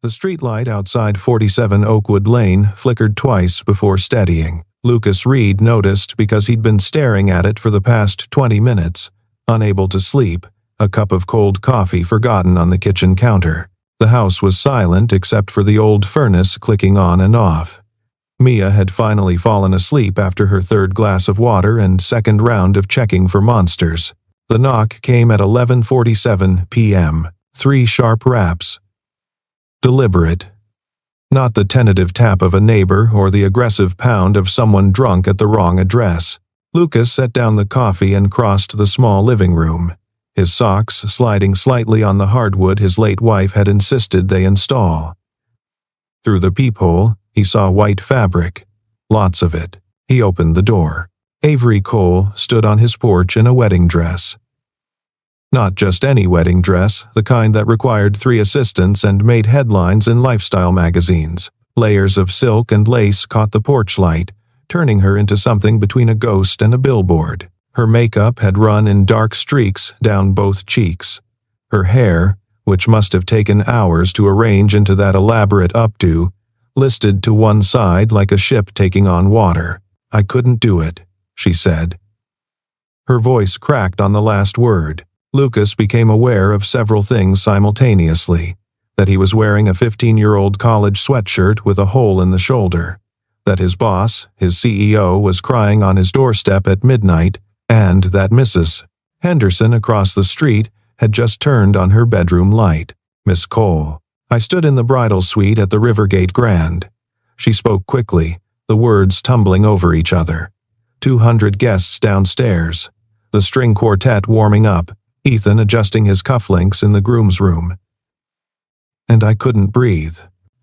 The streetlight outside 47 Oakwood Lane flickered twice before steadying. Lucas Reed noticed because he'd been staring at it for the past 20 minutes, unable to sleep, a cup of cold coffee forgotten on the kitchen counter. The house was silent except for the old furnace clicking on and off. Mia had finally fallen asleep after her third glass of water and second round of checking for monsters. The knock came at 11:47 p.m. 3 sharp raps. Deliberate. Not the tentative tap of a neighbor or the aggressive pound of someone drunk at the wrong address. Lucas set down the coffee and crossed the small living room, his socks sliding slightly on the hardwood his late wife had insisted they install. Through the peephole, he saw white fabric, lots of it. He opened the door. Avery Cole stood on his porch in a wedding dress. Not just any wedding dress, the kind that required 3 assistants and made headlines in lifestyle magazines. Layers of silk and lace caught the porch light, turning her into something between a ghost and a billboard. Her makeup had run in dark streaks down both cheeks. Her hair, which must have taken hours to arrange into that elaborate updo, listed to one side like a ship taking on water. "I couldn't do it," she said. Her voice cracked on the last word. Lucas became aware of several things simultaneously. That he was wearing a 15-year-old college sweatshirt with a hole in the shoulder. That his boss, his CEO, was crying on his doorstep at midnight, and that Mrs. Henderson across the street had just turned on her bedroom light. "Miss Cole." I stood in the bridal suite at the Rivergate Grand. She spoke quickly, the words tumbling over each other. 200 guests downstairs. The string quartet warming up. Ethan adjusting his cufflinks in the groom's room. And I couldn't breathe.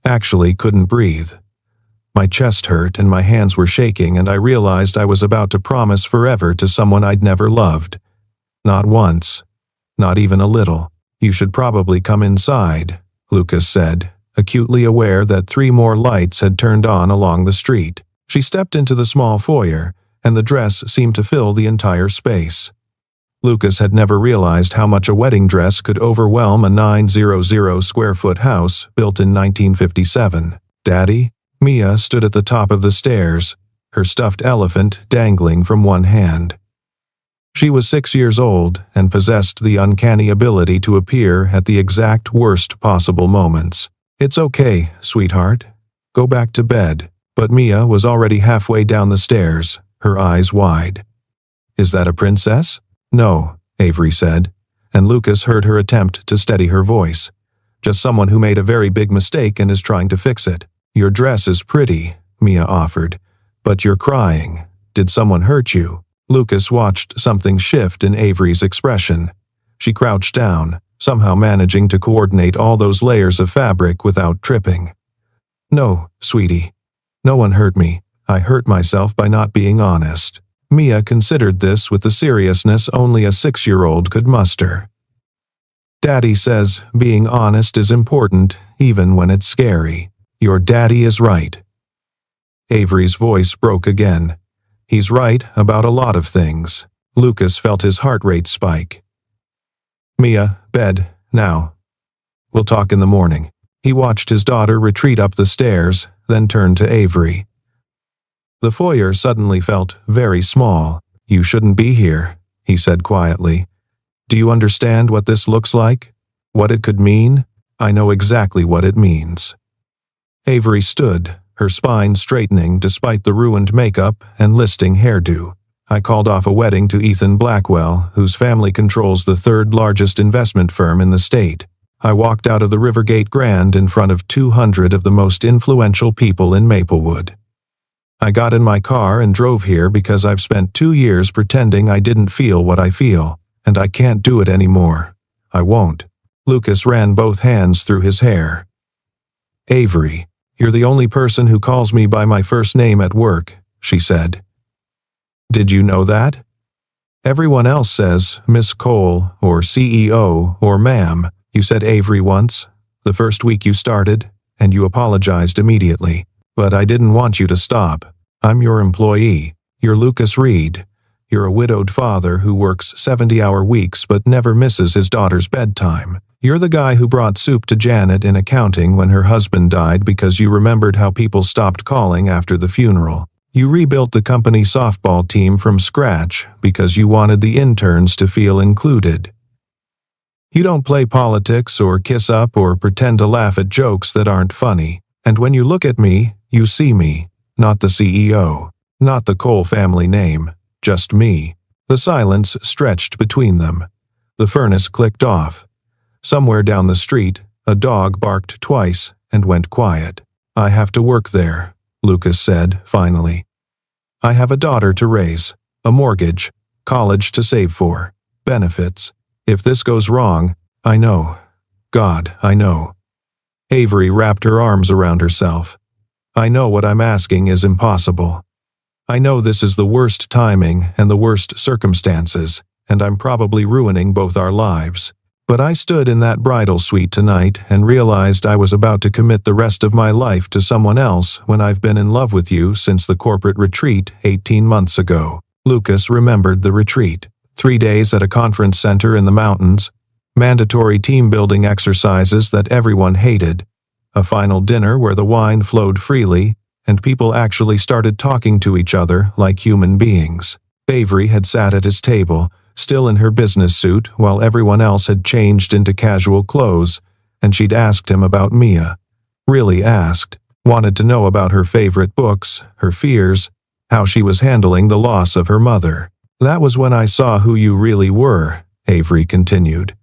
Actually couldn't breathe. My chest hurt and my hands were shaking, and I realized I was about to promise forever to someone I'd never loved. Not once. Not even a little. "You should probably come inside," Lucas said, acutely aware that 3 more lights had turned on along the street. She stepped into the small foyer, and the dress seemed to fill the entire space. Lucas had never realized how much a wedding dress could overwhelm a 900-square-foot house built in 1957. "Daddy?" Mia stood at the top of the stairs, her stuffed elephant dangling from one hand. She was 6 years old and possessed the uncanny ability to appear at the exact worst possible moments. "It's okay, sweetheart. Go back to bed." But Mia was already halfway down the stairs, her eyes wide. "Is that a princess?" "No," Avery said, and Lucas heard her attempt to steady her voice. "Just someone who made a very big mistake and is trying to fix it." "Your dress is pretty," Mia offered, "but you're crying. Did someone hurt you?" Lucas watched something shift in Avery's expression. She crouched down, somehow managing to coordinate all those layers of fabric without tripping. "No, sweetie. No one hurt me. I hurt myself by not being honest." Mia considered this with the seriousness only a 6-year-old could muster. "Daddy says being honest is important, even when it's scary. Your daddy is right." Avery's voice broke again. "He's right about a lot of things." Lucas felt his heart rate spike. "Mia, bed, now. We'll talk in the morning." He watched his daughter retreat up the stairs, then turned to Avery. The foyer suddenly felt very small. "You shouldn't be here," he said quietly. "Do you understand what this looks like? What it could mean? I know exactly what it means." Avery stood, her spine straightening despite the ruined makeup and listing hairdo. "I called off a wedding to Ethan Blackwell, whose family controls the 3rd largest investment firm in the state. I walked out of the Rivergate Grand in front of 200 of the most influential people in Maplewood. I got in my car and drove here because I've spent 2 years pretending I didn't feel what I feel, and I can't do it anymore. I won't." Lucas ran both hands through his hair. "Avery, you're the only person who calls me by my first name at work," she said. "Did you know that? Everyone else says Miss Cole or CEO or ma'am. You said Avery once, the first week you started, and you apologized immediately. But I didn't want you to stop. I'm your employee. You're Lucas Reed. You're a widowed father who works 70-hour weeks but never misses his daughter's bedtime. You're the guy who brought soup to Janet in accounting when her husband died because you remembered how people stopped calling after the funeral. You rebuilt the company softball team from scratch because you wanted the interns to feel included. You don't play politics or kiss up or pretend to laugh at jokes that aren't funny. And when you look at me, you see me, not the CEO, not the Cole family name, just me. The silence stretched between them. The furnace clicked off. Somewhere down the street, a dog barked twice and went quiet. I have to work there, Lucas said, finally. I have a daughter to raise, a mortgage, college to save for, benefits. If this goes wrong, I know. God, I know. Avery wrapped her arms around herself. I know what I'm asking is impossible. I know this is the worst timing and the worst circumstances, and I'm probably ruining both our lives. But I stood in that bridal suite tonight and realized I was about to commit the rest of my life to someone else when I've been in love with you since the corporate retreat 18 months ago. Lucas remembered the retreat. 3 days at a conference center in the mountains, mandatory team-building exercises that everyone hated, a final dinner where the wine flowed freely, and people actually started talking to each other like human beings. Avery had sat at his table, still in her business suit, while everyone else had changed into casual clothes, and she'd asked him about Mia. Really asked. Wanted to know about her favorite books, her fears, how she was handling the loss of her mother. That was when I saw who you really were, Avery continued.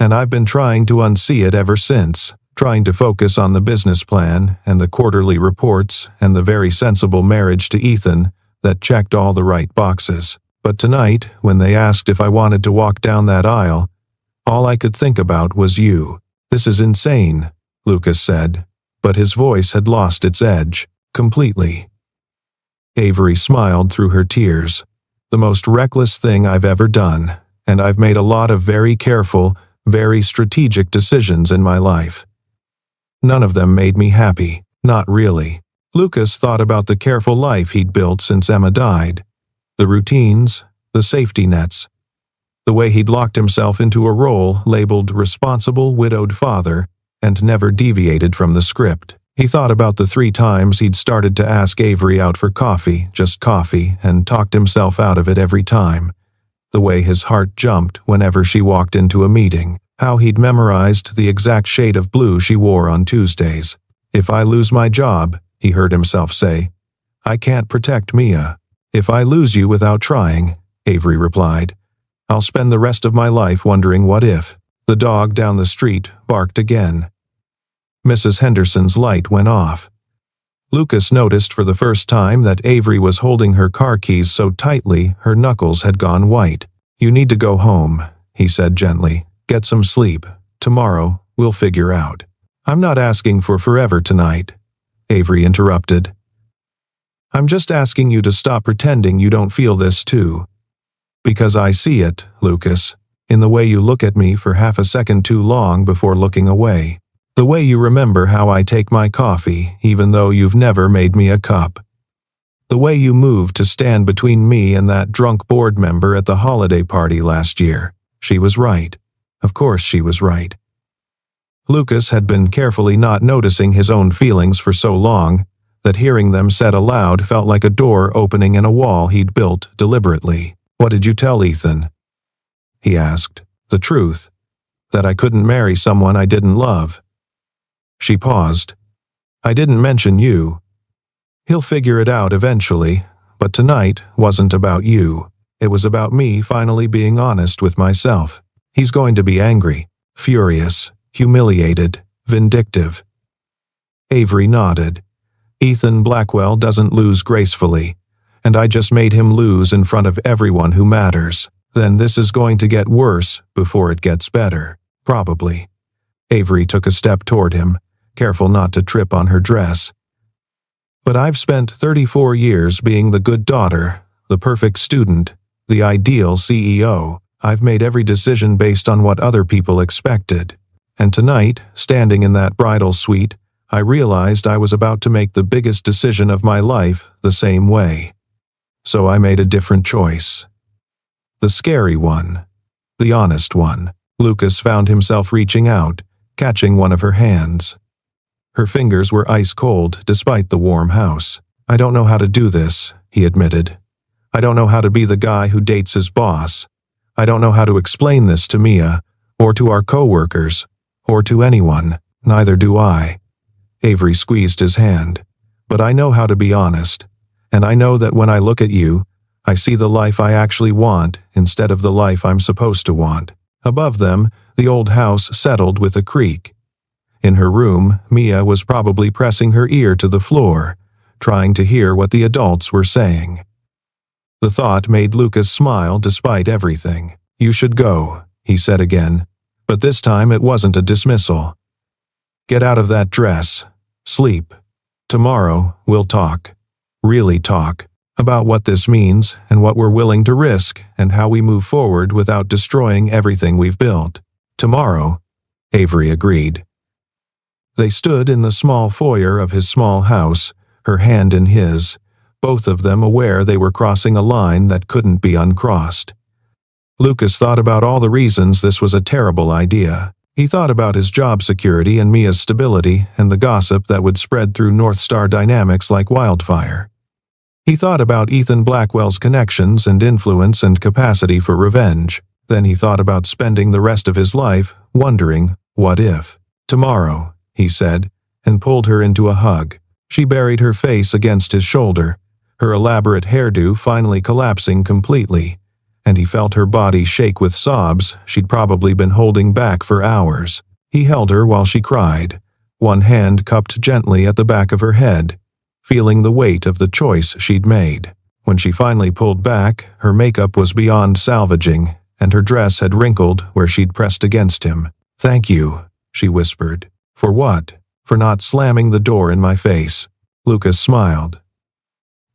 And I've been trying to unsee it ever since, trying to focus on the business plan and the quarterly reports and the very sensible marriage to Ethan that checked all the right boxes. But tonight, when they asked if I wanted to walk down that aisle, all I could think about was you. This is insane, Lucas said, but his voice had lost its edge, completely. Avery smiled through her tears. The most reckless thing I've ever done, and I've made a lot of very careful, very strategic decisions in my life. None of them made me happy, not really. Lucas thought about the careful life he'd built since Emma died. The routines, the safety nets, the way he'd locked himself into a role labeled responsible widowed father and never deviated from the script. He thought about the 3 times he'd started to ask Avery out for coffee, just coffee, and talked himself out of it every time. The way his heart jumped whenever she walked into a meeting, how he'd memorized the exact shade of blue she wore on Tuesdays. If I lose my job, he heard himself say, I can't protect Mia. If I lose you without trying, Avery replied, I'll spend the rest of my life wondering what if. The dog down the street barked again. Mrs. Henderson's light went off. Lucas noticed for the first time that Avery was holding her car keys so tightly her knuckles had gone white. You need to go home, he said gently. Get some sleep. Tomorrow, we'll figure out. I'm not asking for forever tonight, Avery interrupted. I'm just asking you to stop pretending you don't feel this too. Because I see it, Lucas, in the way you look at me for half a second too long before looking away. The way you remember how I take my coffee, even though you've never made me a cup. The way you moved to stand between me and that drunk board member at the holiday party last year. She was right. Of course she was right. Lucas had been carefully not noticing his own feelings for so long that hearing them said aloud felt like a door opening in a wall he'd built deliberately. What did you tell Ethan? He asked. The truth. That I couldn't marry someone I didn't love. She paused. I didn't mention you. He'll figure it out eventually, but tonight wasn't about you. It was about me finally being honest with myself. He's going to be angry, furious, humiliated, vindictive. Avery nodded. Ethan Blackwell doesn't lose gracefully, and I just made him lose in front of everyone who matters. Then this is going to get worse before it gets better, probably. Avery took a step toward him, careful not to trip on her dress. But I've spent 34 years being the good daughter, the perfect student, the ideal CEO. I've made every decision based on what other people expected. And tonight, standing in that bridal suite, I realized I was about to make the biggest decision of my life the same way. So I made a different choice. The scary one. The honest one. Lucas found himself reaching out, catching one of her hands. Her fingers were ice cold despite the warm house. "I don't know how to do this," he admitted. "I don't know how to be the guy who dates his boss. I don't know how to explain this to Mia, or to our co-workers, or to anyone. Neither do I." Avery squeezed his hand. "But I know how to be honest. And I know that when I look at you, I see the life I actually want instead of the life I'm supposed to want." Above them, the old house settled with a creak. In her room, Mia was probably pressing her ear to the floor, trying to hear what the adults were saying. The thought made Lucas smile despite everything. "You should go," he said again, but this time it wasn't a dismissal. "Get out of that dress. Sleep. Tomorrow, we'll talk. Really talk. About what this means and what we're willing to risk and how we move forward without destroying everything we've built." "Tomorrow," Avery agreed. They stood in the small foyer of his small house, her hand in his, both of them aware they were crossing a line that couldn't be uncrossed. Lucas thought about all the reasons this was a terrible idea. He thought about his job security and Mia's stability and the gossip that would spread through North Star Dynamics like wildfire. He thought about Ethan Blackwell's connections and influence and capacity for revenge. Then he thought about spending the rest of his life wondering, what if? "Tomorrow," he said, and pulled her into a hug. She buried her face against his shoulder, her elaborate hairdo finally collapsing completely, and he felt her body shake with sobs she'd probably been holding back for hours. He held her while she cried, one hand cupped gently at the back of her head, feeling the weight of the choice she'd made. When she finally pulled back, her makeup was beyond salvaging, and her dress had wrinkled where she'd pressed against him. "Thank you," she whispered. "For what?" "For not slamming the door in my face." Lucas smiled.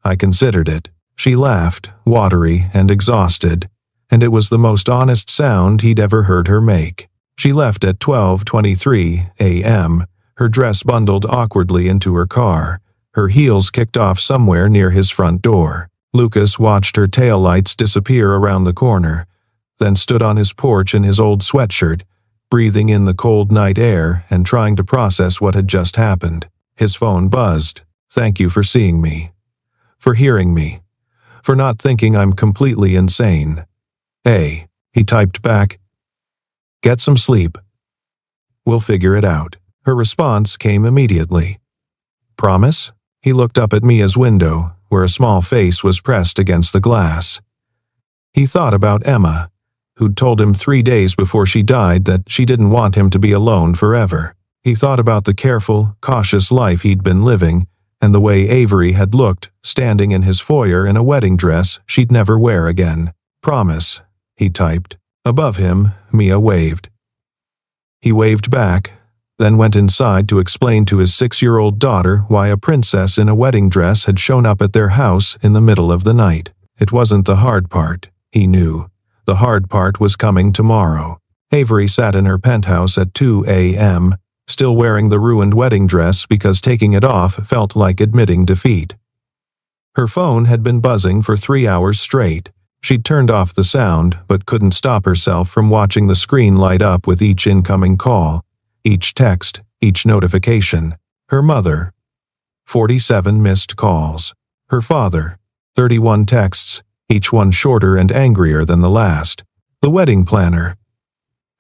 "I considered it." She laughed, watery and exhausted, and it was the most honest sound he'd ever heard her make. She left at 12:23 a.m., her dress bundled awkwardly into her car, her heels kicked off somewhere near his front door. Lucas watched her taillights disappear around the corner, then stood on his porch in his old sweatshirt, breathing in the cold night air and trying to process what had just happened. His phone buzzed. "Thank you for seeing me. For hearing me. For not thinking I'm completely insane." "Hey," he typed back. "Get some sleep. We'll figure it out." Her response came immediately. "Promise?" He looked up at Mia's window, where a small face was pressed against the glass. He thought about Emma, who'd told him 3 days before she died that she didn't want him to be alone forever. He thought about the careful, cautious life he'd been living, and the way Avery had looked, standing in his foyer in a wedding dress she'd never wear again. "Promise," he typed. Above him, Mia waved. He waved back, then went inside to explain to his 6-year-old daughter why a princess in a wedding dress had shown up at their house in the middle of the night. It wasn't the hard part, he knew. The hard part was coming tomorrow. Avery sat in her penthouse at 2 a.m., still wearing the ruined wedding dress because taking it off felt like admitting defeat. Her phone had been buzzing for 3 hours straight. She'd turned off the sound but couldn't stop herself from watching the screen light up with each incoming call, each text, each notification. Her mother. 47 missed calls. Her father. 31 texts, each one shorter and angrier than the last. The wedding planner.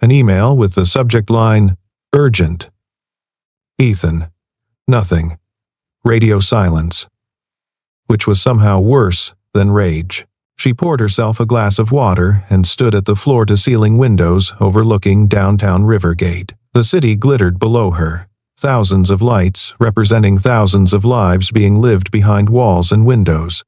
An email with the subject line, "Urgent." Ethan. Nothing. Radio silence. Which was somehow worse than rage. She poured herself a glass of water and stood at the floor-to-ceiling windows overlooking downtown Rivergate. The city glittered below her, thousands of lights representing thousands of lives being lived behind walls and windows.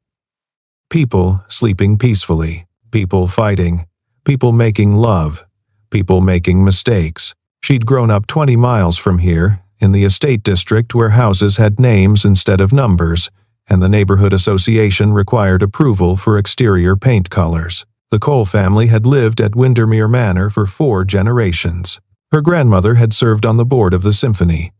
People sleeping peacefully, people fighting, people making love, people making mistakes. She'd grown up 20 miles from here, in the estate district where houses had names instead of numbers, and the neighborhood association required approval for exterior paint colors. The Cole family had lived at Windermere Manor for 4 generations. Her grandmother had served on the board of the symphony.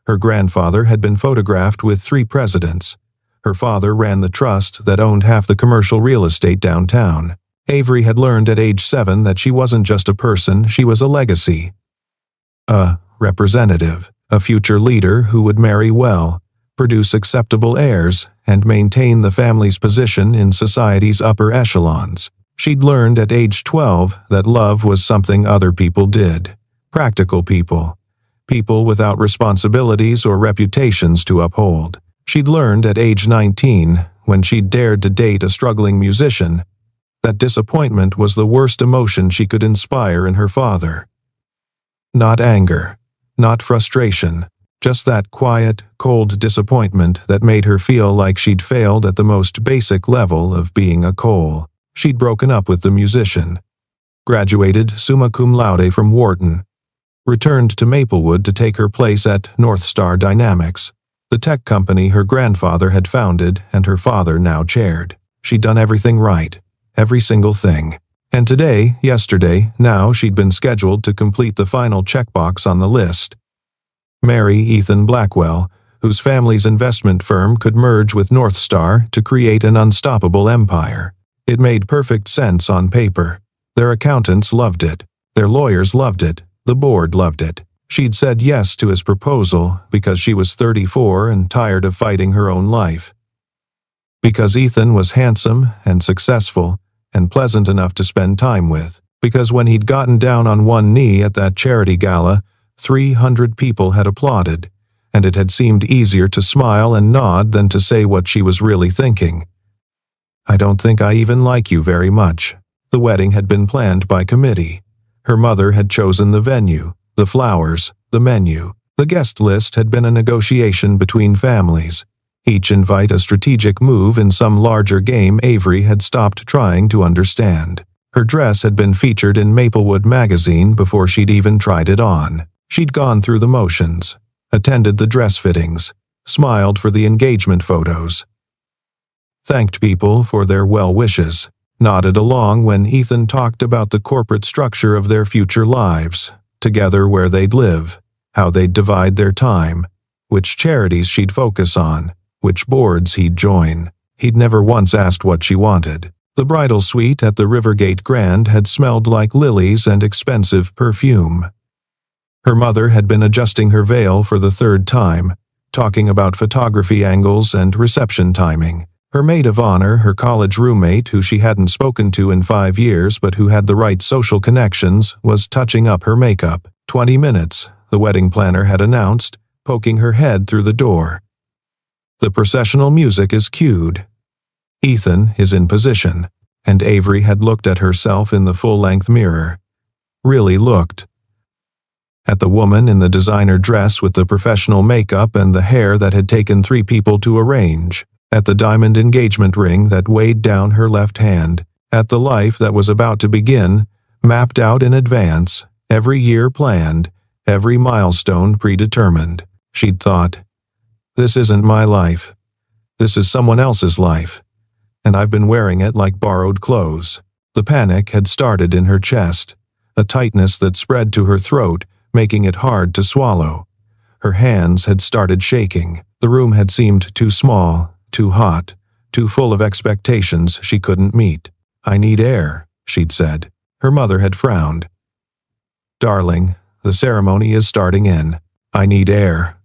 Her grandfather had been photographed with 3 presidents. Her father ran the trust that owned half the commercial real estate downtown. Avery had learned at age 7 that she wasn't just a person, she was a legacy. A representative, a future leader who would marry well, produce acceptable heirs, and maintain the family's position in society's upper echelons. She'd learned at age 12 that love was something other people did. Practical people. People without responsibilities or reputations to uphold. She'd learned at age 19, when she'd dared to date a struggling musician, that disappointment was the worst emotion she could inspire in her father. Not anger, not frustration, just that quiet, cold disappointment that made her feel like she'd failed at the most basic level of being a Cole. She'd broken up with the musician. Graduated summa cum laude from Wharton. Returned to Maplewood to take her place at North Star Dynamics, the tech company her grandfather had founded and her father now chaired. She'd done everything right. Every single thing. And today, yesterday, now she'd been scheduled to complete the final checkbox on the list. Marry Ethan Blackwell, whose family's investment firm could merge with North Star to create an unstoppable empire. It made perfect sense on paper. Their accountants loved it. Their lawyers loved it. The board loved it. She'd said yes to his proposal because she was 34 and tired of fighting her own life. Because Ethan was handsome and successful, and pleasant enough to spend time with, because when he'd gotten down on one knee at that charity gala, 300 people had applauded, and it had seemed easier to smile and nod than to say what she was really thinking. I don't think I even like you very much. The wedding had been planned by committee. Her mother had chosen the venue, the flowers, the menu. The guest list had been a negotiation between families. Each invite a strategic move in some larger game Avery had stopped trying to understand. Her dress had been featured in Maplewood magazine before she'd even tried it on. She'd gone through the motions, attended the dress fittings, smiled for the engagement photos, thanked people for their well wishes, nodded along when Ethan talked about the corporate structure of their future lives, together where they'd live, how they'd divide their time, which charities she'd focus on, which boards he'd join. He'd never once asked what she wanted. The bridal suite at the Rivergate Grand had smelled like lilies and expensive perfume. Her mother had been adjusting her veil for the 3rd time, talking about photography angles and reception timing. Her maid of honor, her college roommate who she hadn't spoken to in 5 years but who had the right social connections, was touching up her makeup. 20 minutes, the wedding planner had announced, poking her head through the door. The processional music is cued. Ethan is in position, and Avery had looked at herself in the full-length mirror. Really looked. At the woman in the designer dress with the professional makeup and the hair that had taken 3 people to arrange. At the diamond engagement ring that weighed down her left hand. At the life that was about to begin, mapped out in advance, every year planned, every milestone predetermined. She'd thought, this isn't my life. This is someone else's life. And I've been wearing it like borrowed clothes. The panic had started in her chest, a tightness that spread to her throat, making it hard to swallow. Her hands had started shaking. The room had seemed too small, too hot, too full of expectations she couldn't meet. I need air, she'd said. Her mother had frowned. Darling, the ceremony is starting in. I need air.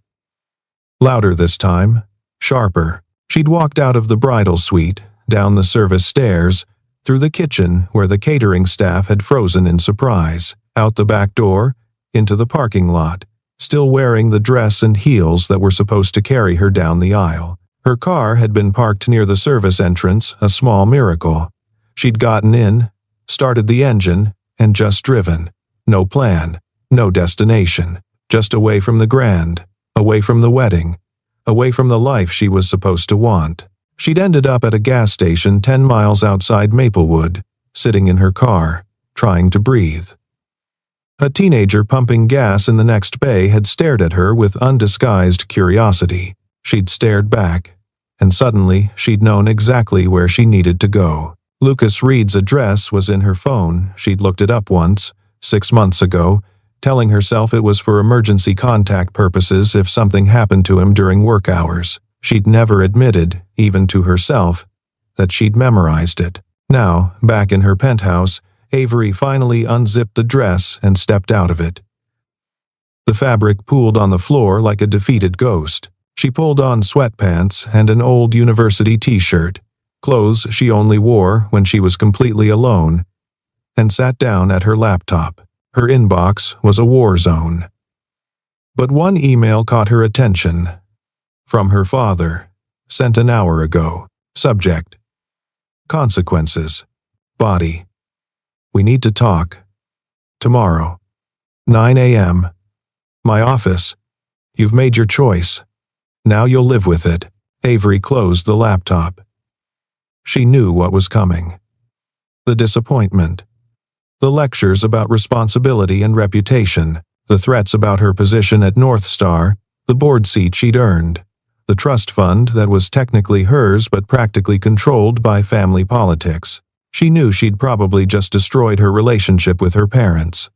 Louder this time, sharper. She'd walked out of the bridal suite, down the service stairs, through the kitchen where the catering staff had frozen in surprise, out the back door, into the parking lot, still wearing the dress and heels that were supposed to carry her down the aisle. Her car had been parked near the service entrance, a small miracle. She'd gotten in, started the engine, and just driven. No plan, no destination, just away from the grand, away from the wedding, away from the life she was supposed to want. She'd ended up at a gas station 10 miles outside Maplewood, sitting in her car, trying to breathe. A teenager pumping gas in the next bay had stared at her with undisguised curiosity. She'd stared back, and suddenly she'd known exactly where she needed to go. Lucas Reed's address was in her phone. She'd looked it up once, 6 months ago, telling herself it was for emergency contact purposes if something happened to him during work hours. She'd never admitted, even to herself, that she'd memorized it. Now, back in her penthouse, Avery finally unzipped the dress and stepped out of it. The fabric pooled on the floor like a defeated ghost. She pulled on sweatpants and an old university t-shirt, clothes she only wore when she was completely alone, and sat down at her laptop. Her inbox was a war zone. But one email caught her attention. From her father, sent an hour ago. Subject: consequences. Body: we need to talk. Tomorrow, 9 a.m. My office. You've made your choice. Now you'll live with it. Avery closed the laptop. She knew what was coming. The disappointment. The lectures about responsibility and reputation. The threats about her position at North Star. The board seat she'd earned. The trust fund that was technically hers but practically controlled by family politics. She knew she'd probably just destroyed her relationship with her parents.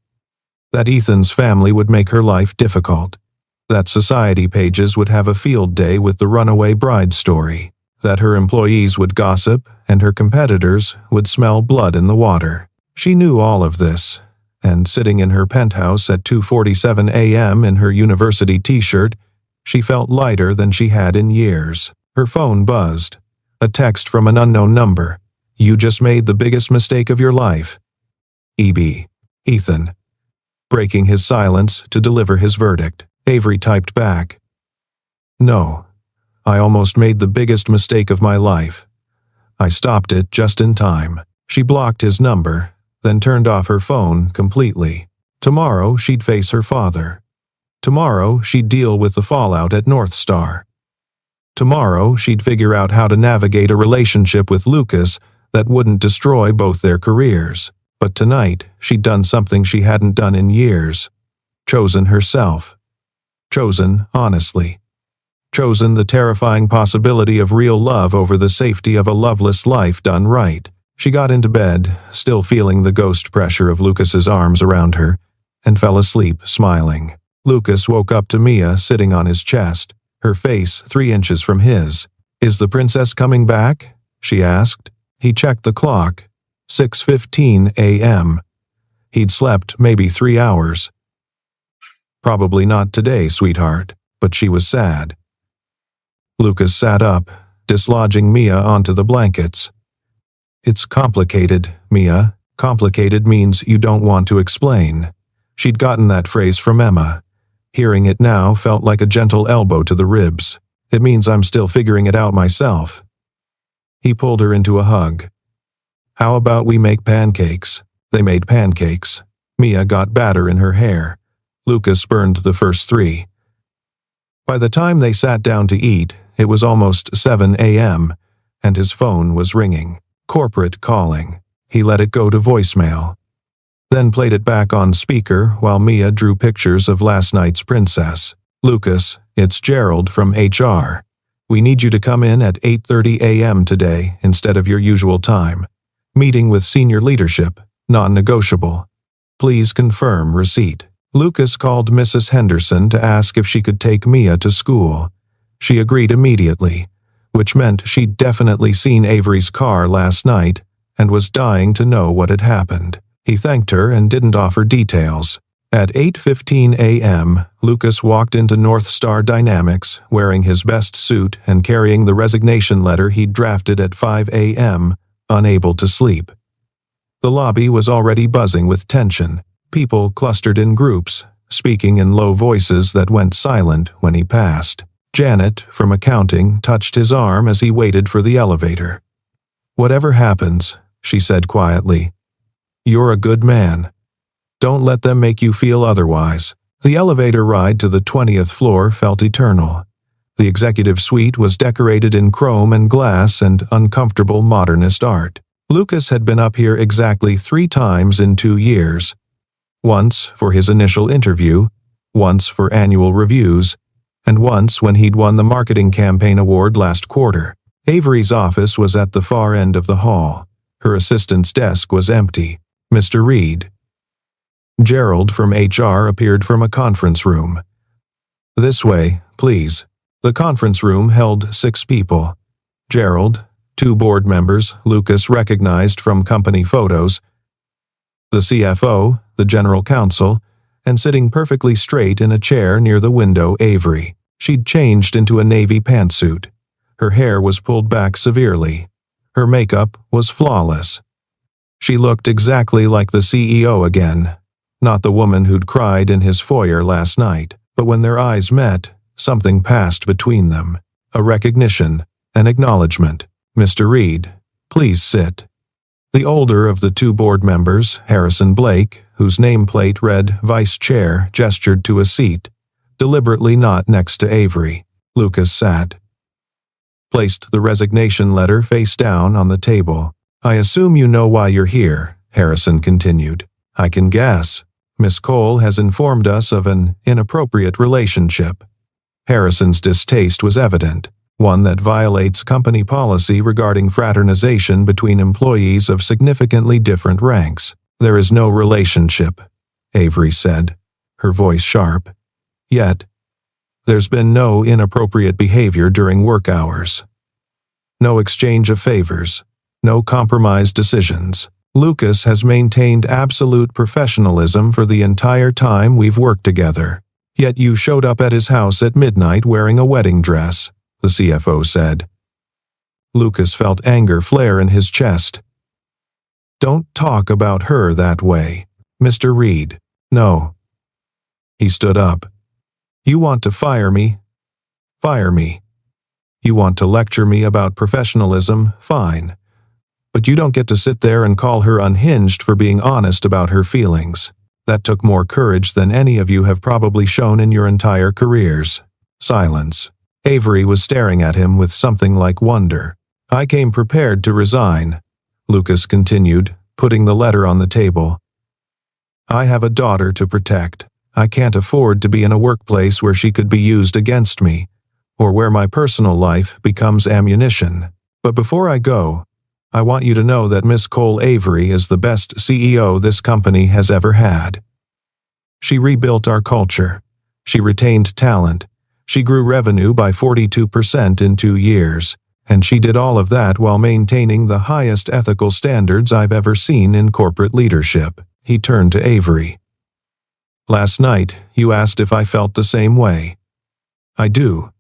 That Ethan's family would make her life difficult. That society pages would have a field day with the runaway bride story. That her employees would gossip and her competitors would smell blood in the water. She knew all of this, and sitting in her penthouse at 2:47 a.m. in her university t-shirt, she felt lighter than she had in years. Her phone buzzed. A text from an unknown number. You just made the biggest mistake of your life. E.B. Ethan. Breaking his silence to deliver his verdict, Avery typed back. No. I almost made the biggest mistake of my life. I stopped it just in time. She blocked his number, then turned off her phone completely. Tomorrow she'd face her father. Tomorrow she'd deal with the fallout at North Star. Tomorrow she'd figure out how to navigate a relationship with Lucas that wouldn't destroy both their careers. But tonight she'd done something she hadn't done in years. Chosen herself. Chosen honestly. Chosen the terrifying possibility of real love over the safety of a loveless life done right. She got into bed, still feeling the ghost pressure of Lucas's arms around her, and fell asleep smiling. Lucas woke up to Mia sitting on his chest, her face 3 inches from his. Is the princess coming back? She asked. He checked the clock. 6:15 a.m. He'd slept maybe 3 hours. Probably not today, sweetheart, but she was sad. Lucas sat up, dislodging Mia onto the blankets. It's complicated, Mia. Complicated means you don't want to explain. She'd gotten that phrase from Emma. Hearing it now felt like a gentle elbow to the ribs. It means I'm still figuring it out myself. He pulled her into a hug. How about we make pancakes? They made pancakes. Mia got batter in her hair. Lucas burned the first 3. By the time they sat down to eat, it was almost 7 a.m., and his phone was ringing. Corporate calling. He let it go to voicemail. Then played it back on speaker while Mia drew pictures of last night's princess. Lucas, it's Gerald from HR. We need you to come in at 8:30 a.m. today instead of your usual time. Meeting with senior leadership, non-negotiable. Please confirm receipt. Lucas called Mrs. Henderson to ask if she could take Mia to school. She agreed immediately, which meant she'd definitely seen Avery's car last night and was dying to know what had happened. He thanked her and didn't offer details. At 8:15 a.m., Lucas walked into North Star Dynamics wearing his best suit and carrying the resignation letter he'd drafted at 5 a.m., unable to sleep. The lobby was already buzzing with tension. People clustered in groups, speaking in low voices that went silent when he passed. Janet, from accounting, touched his arm as he waited for the elevator. Whatever happens, she said quietly, you're a good man. Don't let them make you feel otherwise. The elevator ride to the 20th floor felt eternal. The executive suite was decorated in chrome and glass and uncomfortable modernist art. Lucas had been up here exactly 3 times in 2 years. Once for his initial interview, once for annual reviews, and once when he'd won the marketing campaign award last quarter. Avery's office was at the far end of the hall. Her assistant's desk was empty. Mr. Reed. Gerald from HR appeared from a conference room. This way, please. The conference room held 6 people. Gerald, Two board members Lucas recognized from company photos, the CFO, the general counsel, and sitting perfectly straight in a chair near the window, Avery. She'd changed into a navy pantsuit. Her hair was pulled back severely. Her makeup was flawless. She looked exactly like the CEO again, not the woman who'd cried in his foyer last night. But when their eyes met, something passed between them. A recognition, an acknowledgement. "Mr. Reed, please sit." The older of the two board members, Harrison Blake, whose nameplate read Vice Chair, gestured to a seat, deliberately not next to Avery. Lucas sat, placed the resignation letter face down on the table. "I assume you know why you're here," Harrison continued. "I can guess. Miss Cole has informed us of an inappropriate relationship." Harrison's distaste was evident, one that violates company policy regarding fraternization between employees of significantly different ranks. "There is no relationship," Avery said, her voice sharp. "Yet, there's been no inappropriate behavior during work hours. No exchange of favors. No compromised decisions. Lucas has maintained absolute professionalism for the entire time we've worked together. Yet you showed up at his house at midnight wearing a wedding dress," the CFO said. Lucas felt anger flare in his chest. "Don't talk about her that way, Mr. Reed." "No." He stood up. "You want to fire me? Fire me. You want to lecture me about professionalism? Fine. But you don't get to sit there and call her unhinged for being honest about her feelings. That took more courage than any of you have probably shown in your entire careers." Silence. Avery was staring at him with something like wonder. "I came prepared to resign," Lucas continued, putting the letter on the table. "I have a daughter to protect. I can't afford to be in a workplace where she could be used against me, or where my personal life becomes ammunition. But before I go, I want you to know that Miss Cole Avery is the best CEO this company has ever had. She rebuilt our culture. She retained talent. She grew revenue by 42% in 2 years, and she did all of that while maintaining the highest ethical standards I've ever seen in corporate leadership." He turned to Avery. "Last night, you asked if I felt the same way. I do.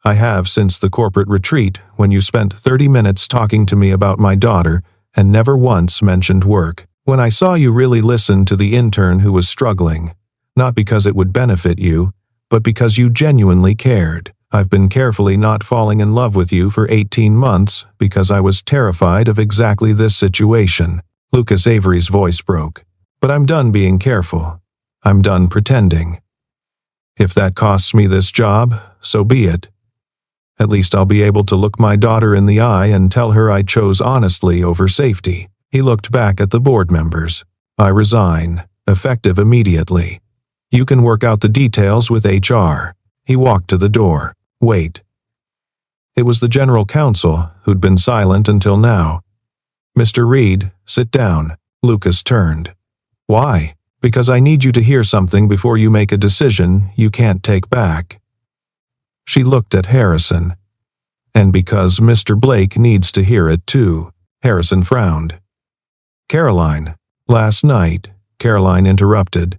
I have since the corporate retreat when you spent 30 minutes talking to me about my daughter and never once mentioned work. When I saw you really listen to the intern who was struggling, not because it would benefit you, but because you genuinely cared. I've been carefully not falling in love with you for 18 months because I was terrified of exactly this situation." Lucas Avery's voice broke. "But I'm done being careful. I'm done pretending. If that costs me this job, so be it. At least I'll be able to look my daughter in the eye and tell her I chose honestly over safety." He looked back at the board members. "I resign, effective immediately. You can work out the details with HR." He walked to the door. "Wait." It was the general counsel, who'd been silent until now. "Mr. Reed, sit down." Lucas turned. "Why?" "Because I need you to hear something before you make a decision you can't take back." She looked at Harrison. "And because Mr. Blake needs to hear it too." Harrison frowned. "Caroline." "Last night," Caroline interrupted,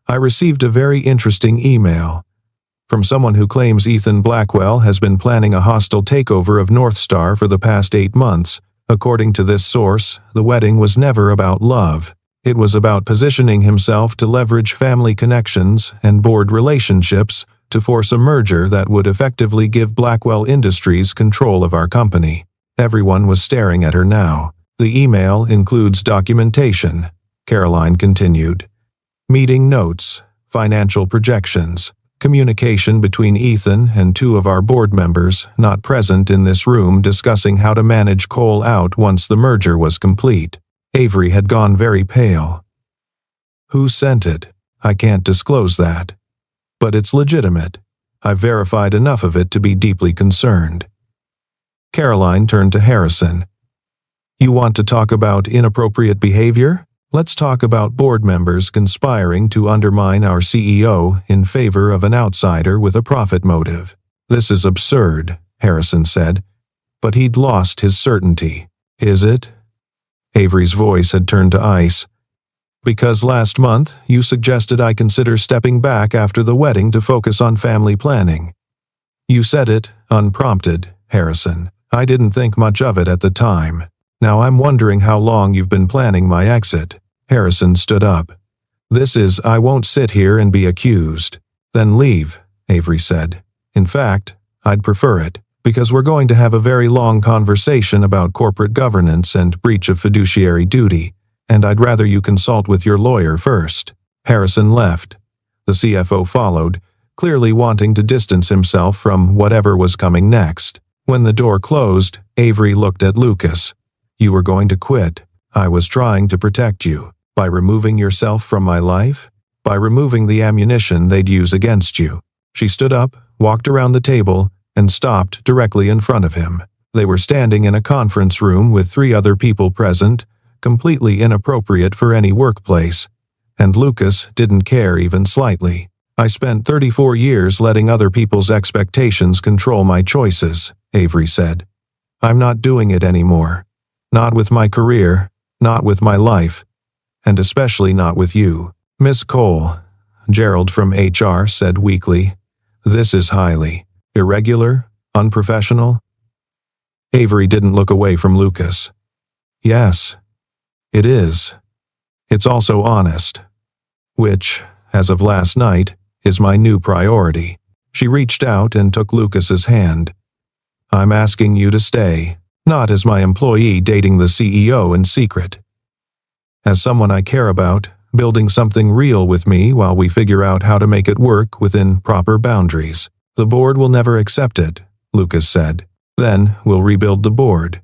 "I received a very interesting email from someone who claims Ethan Blackwell has been planning a hostile takeover of North Star for the past 8 months. According to this source, the wedding was never about love. It was about positioning himself to leverage family connections and board relationships to force a merger that would effectively give Blackwell Industries control of our company." Everyone was staring at her now. "The email includes documentation," Caroline continued. "Meeting notes, financial projections, communication between Ethan and 2 of our board members not present in this room discussing how to manage Cole out once the merger was complete." Avery had gone very pale. "Who sent it? I can't disclose that. But it's legitimate. I've verified enough of it to be deeply concerned." Caroline turned to Harrison. "You want to talk about inappropriate behavior? Let's talk about board members conspiring to undermine our CEO in favor of an outsider with a profit motive." "This is absurd," Harrison said. but he'd lost his certainty. Is it? Avery's voice had turned to ice. Because last month, you suggested I consider stepping back after the wedding to focus on family planning. You said it, unprompted, Harrison. I didn't think much of it at the time. Now I'm wondering how long you've been planning my exit. Harrison stood up. I won't sit here and be accused. Then leave, Avery said. In fact, I'd prefer it, because we're going to have a very long conversation about corporate governance and breach of fiduciary duty, and I'd rather you consult with your lawyer first. Harrison left. The CFO followed, clearly wanting to distance himself from whatever was coming next. When the door closed, Avery looked at Lucas. You were going to quit. I was trying to protect you. By removing yourself from my life? By removing the ammunition they'd use against you. She stood up, walked around the table, and stopped directly in front of him. They were standing in a conference room with 3 other people present, completely inappropriate for any workplace. And Lucas didn't care even slightly. I spent 34 years letting other people's expectations control my choices, Avery said. I'm not doing it anymore. Not with my career, not with my life, and especially not with you. Miss Cole, Gerald from HR said weakly. This is highly irregular, unprofessional. Avery didn't look away from Lucas. Yes, it is. It's also honest. Which, as of last night, is my new priority. She reached out and took Lucas's hand. I'm asking you to stay, not as my employee dating the CEO in secret. As someone I care about, building something real with me while we figure out how to make it work within proper boundaries. The board will never accept it, Lucas said. Then we'll rebuild the board.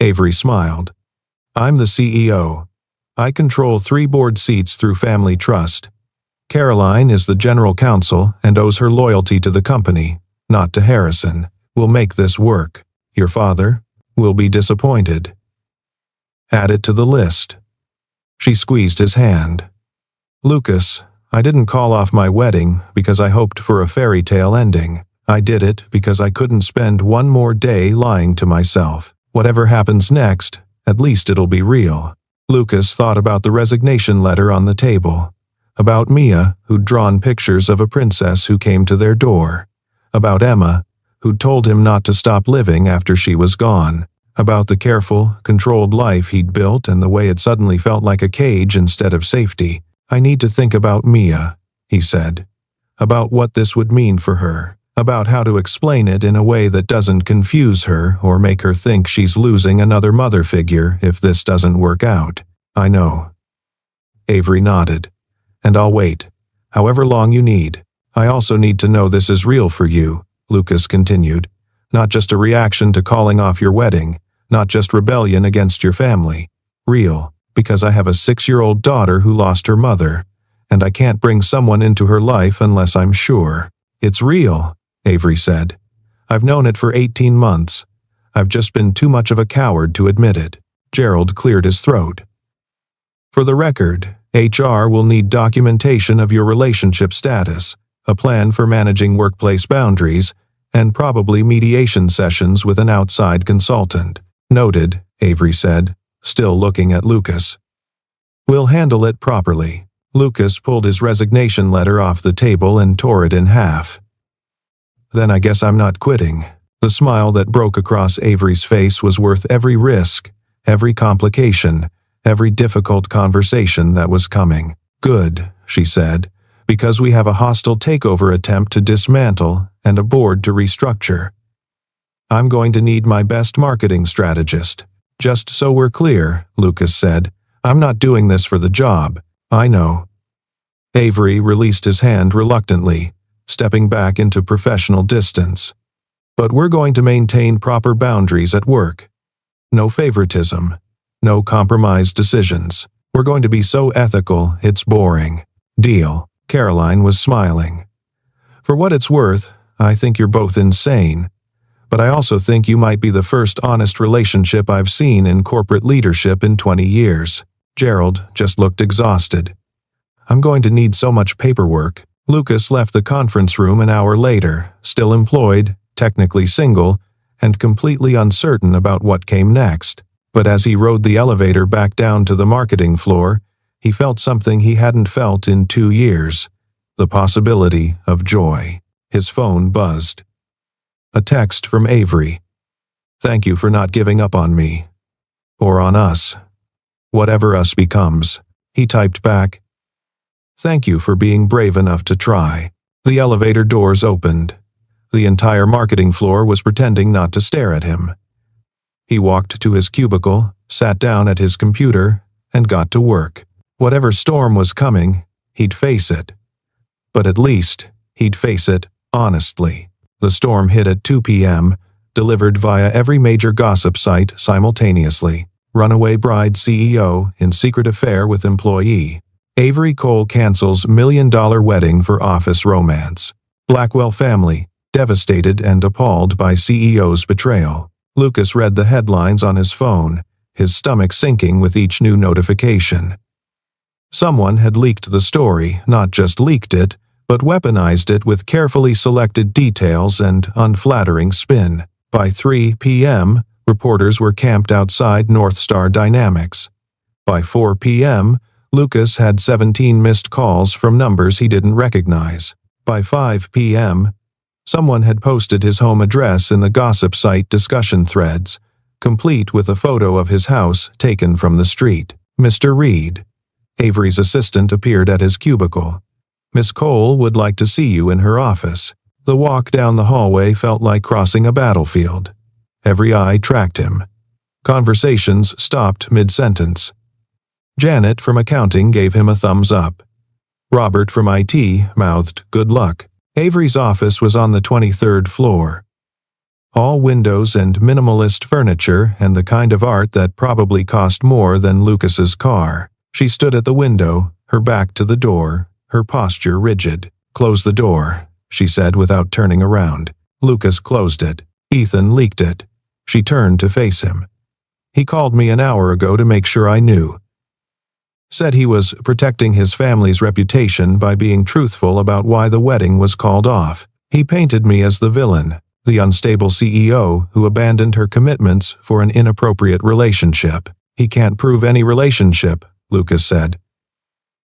Avery smiled. I'm the CEO. I control 3 board seats through family trust. Caroline is the general counsel and owes her loyalty to the company, not to Harrison. We'll make this work. Your father will be disappointed. Add it to the list. She squeezed his hand. Lucas, I didn't call off my wedding because I hoped for a fairy tale ending. I did it because I couldn't spend one more day lying to myself. Whatever happens next, at least it'll be real. Lucas thought about the resignation letter on the table. About Mia, who'd drawn pictures of a princess who came to their door. About Emma, who'd told him not to stop living after she was gone. About the careful, controlled life he'd built and the way it suddenly felt like a cage instead of safety. I need to think about Mia, he said. About what this would mean for her. About how to explain it in a way that doesn't confuse her or make her think she's losing another mother figure if this doesn't work out. I know. Avery nodded. And I'll wait. However long you need. I also need to know this is real for you, Lucas continued. Not just a reaction to calling off your wedding. Not just rebellion against your family. Real, because I have a 6-year-old daughter who lost her mother, and I can't bring someone into her life unless I'm sure. It's real, Avery said. I've known it for 18 months. I've just been too much of a coward to admit it. Gerald cleared his throat. For the record, HR will need documentation of your relationship status, a plan for managing workplace boundaries, and probably mediation sessions with an outside consultant. Noted, Avery said, still looking at Lucas. We'll handle it properly. Lucas pulled his resignation letter off the table and tore it in half. Then I guess I'm not quitting. The smile that broke across Avery's face was worth every risk, every complication, every difficult conversation that was coming. Good, she said, because we have a hostile takeover attempt to dismantle and a board to restructure. I'm going to need my best marketing strategist. Just so we're clear, Lucas said, I'm not doing this for the job. I know. Avery released his hand reluctantly, stepping back into professional distance. But we're going to maintain proper boundaries at work. No favoritism. No compromised decisions. We're going to be so ethical, it's boring. Deal. Caroline was smiling. For what it's worth, I think you're both insane. But I also think you might be the first honest relationship I've seen in corporate leadership in 20 years. Gerald just looked exhausted. I'm going to need so much paperwork. Lucas left the conference room an hour later, still employed, technically single, and completely uncertain about what came next. But as he rode the elevator back down to the marketing floor, he felt something he hadn't felt in 2 years, the possibility of joy. His phone buzzed. A text from Avery. "Thank you for not giving up on me. Or on us. Whatever us becomes." He typed back, "Thank you for being brave enough to try." The elevator doors opened. The entire marketing floor was pretending not to stare at him. He walked to his cubicle, sat down at his computer, and got to work. Whatever storm was coming, he'd face it. But at least, he'd face it honestly. The storm hit at 2 p.m., delivered via every major gossip site simultaneously. Runaway bride CEO in secret affair with employee. Avery Cole cancels $1 million wedding for office romance. Blackwell family, devastated and appalled by CEO's betrayal. Lucas read the headlines on his phone, his stomach sinking with each new notification. Someone had leaked the story, not just leaked it, but weaponized it with carefully selected details and unflattering spin. By 3 p.m., reporters were camped outside North Star Dynamics. By 4 p.m., Lucas had 17 missed calls from numbers he didn't recognize. By 5 p.m., someone had posted his home address in the gossip site discussion threads, complete with a photo of his house taken from the street. "Mr. Reed." Avery's assistant appeared at his cubicle. "Miss Cole would like to see you in her office." The walk down the hallway felt like crossing a battlefield. Every eye tracked him. Conversations stopped mid-sentence. Janet from accounting gave him a thumbs up. Robert from IT mouthed good luck. Avery's office was on the 23rd floor. All windows and minimalist furniture and the kind of art that probably cost more than Lucas's car. She stood at the window, her back to the door, her posture rigid. "Close the door," she said without turning around. Lucas closed it. Ethan leaked it. She turned to face him. "He called me an hour ago to make sure I knew. Said he was protecting his family's reputation by being truthful about why the wedding was called off. He painted me as the villain, the unstable CEO who abandoned her commitments for an inappropriate relationship." "He can't prove any relationship," Lucas said.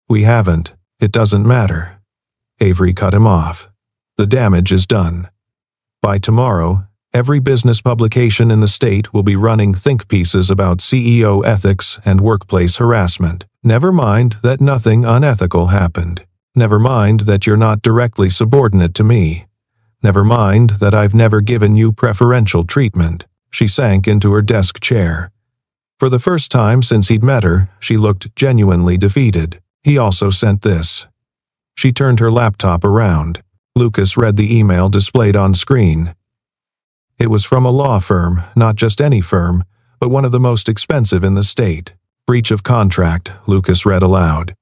"We haven't. It doesn't matter." Avery cut him off. "The damage is done. By tomorrow, every business publication in the state will be running think pieces about CEO ethics and workplace harassment. Never mind that nothing unethical happened. Never mind that you're not directly subordinate to me. Never mind that I've never given you preferential treatment." She sank into her desk chair. For the first time since he'd met her, she looked genuinely defeated. "He also sent this." She turned her laptop around. Lucas read the email displayed on screen. It was from a law firm, not just any firm, but one of the most expensive in the state. "Breach of contract," Lucas read aloud.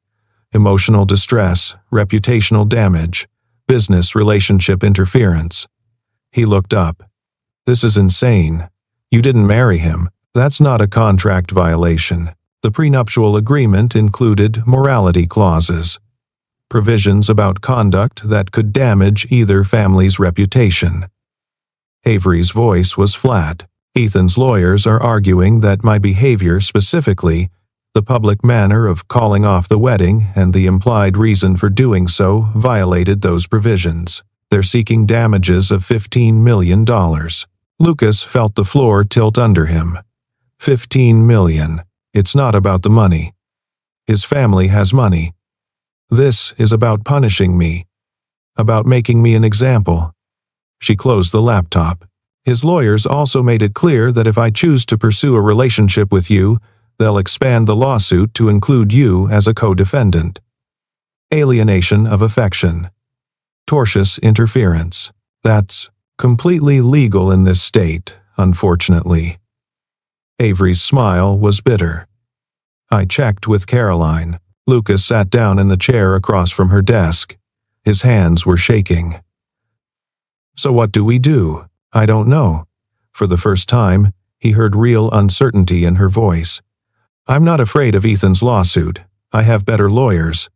"Emotional distress, reputational damage, business relationship interference." He looked up. "This is insane. You didn't marry him. That's not a contract violation." The prenuptial agreement included morality clauses, provisions about conduct that could damage either family's reputation. Avery's voice was flat. "Ethan's lawyers are arguing that my behavior specifically, the public manner of calling off the wedding and the implied reason for doing so, violated those provisions. They're seeking damages of $15 million. Lucas felt the floor tilt under him. $15 million. It's not about the money. His family has money. This is about punishing me. About making me an example. She closed the laptop. His lawyers also made it clear that if I choose to pursue a relationship with you, they'll expand the lawsuit to include you as a co-defendant. Alienation of affection. Tortious interference. That's completely legal in this state, unfortunately. Avery's smile was bitter. I checked with Caroline. Lucas sat down in the chair across from her desk. His hands were shaking. So what do we do? I don't know. For the first time, he heard real uncertainty in her voice. I'm not afraid of Ethan's lawsuit. I have better lawyers.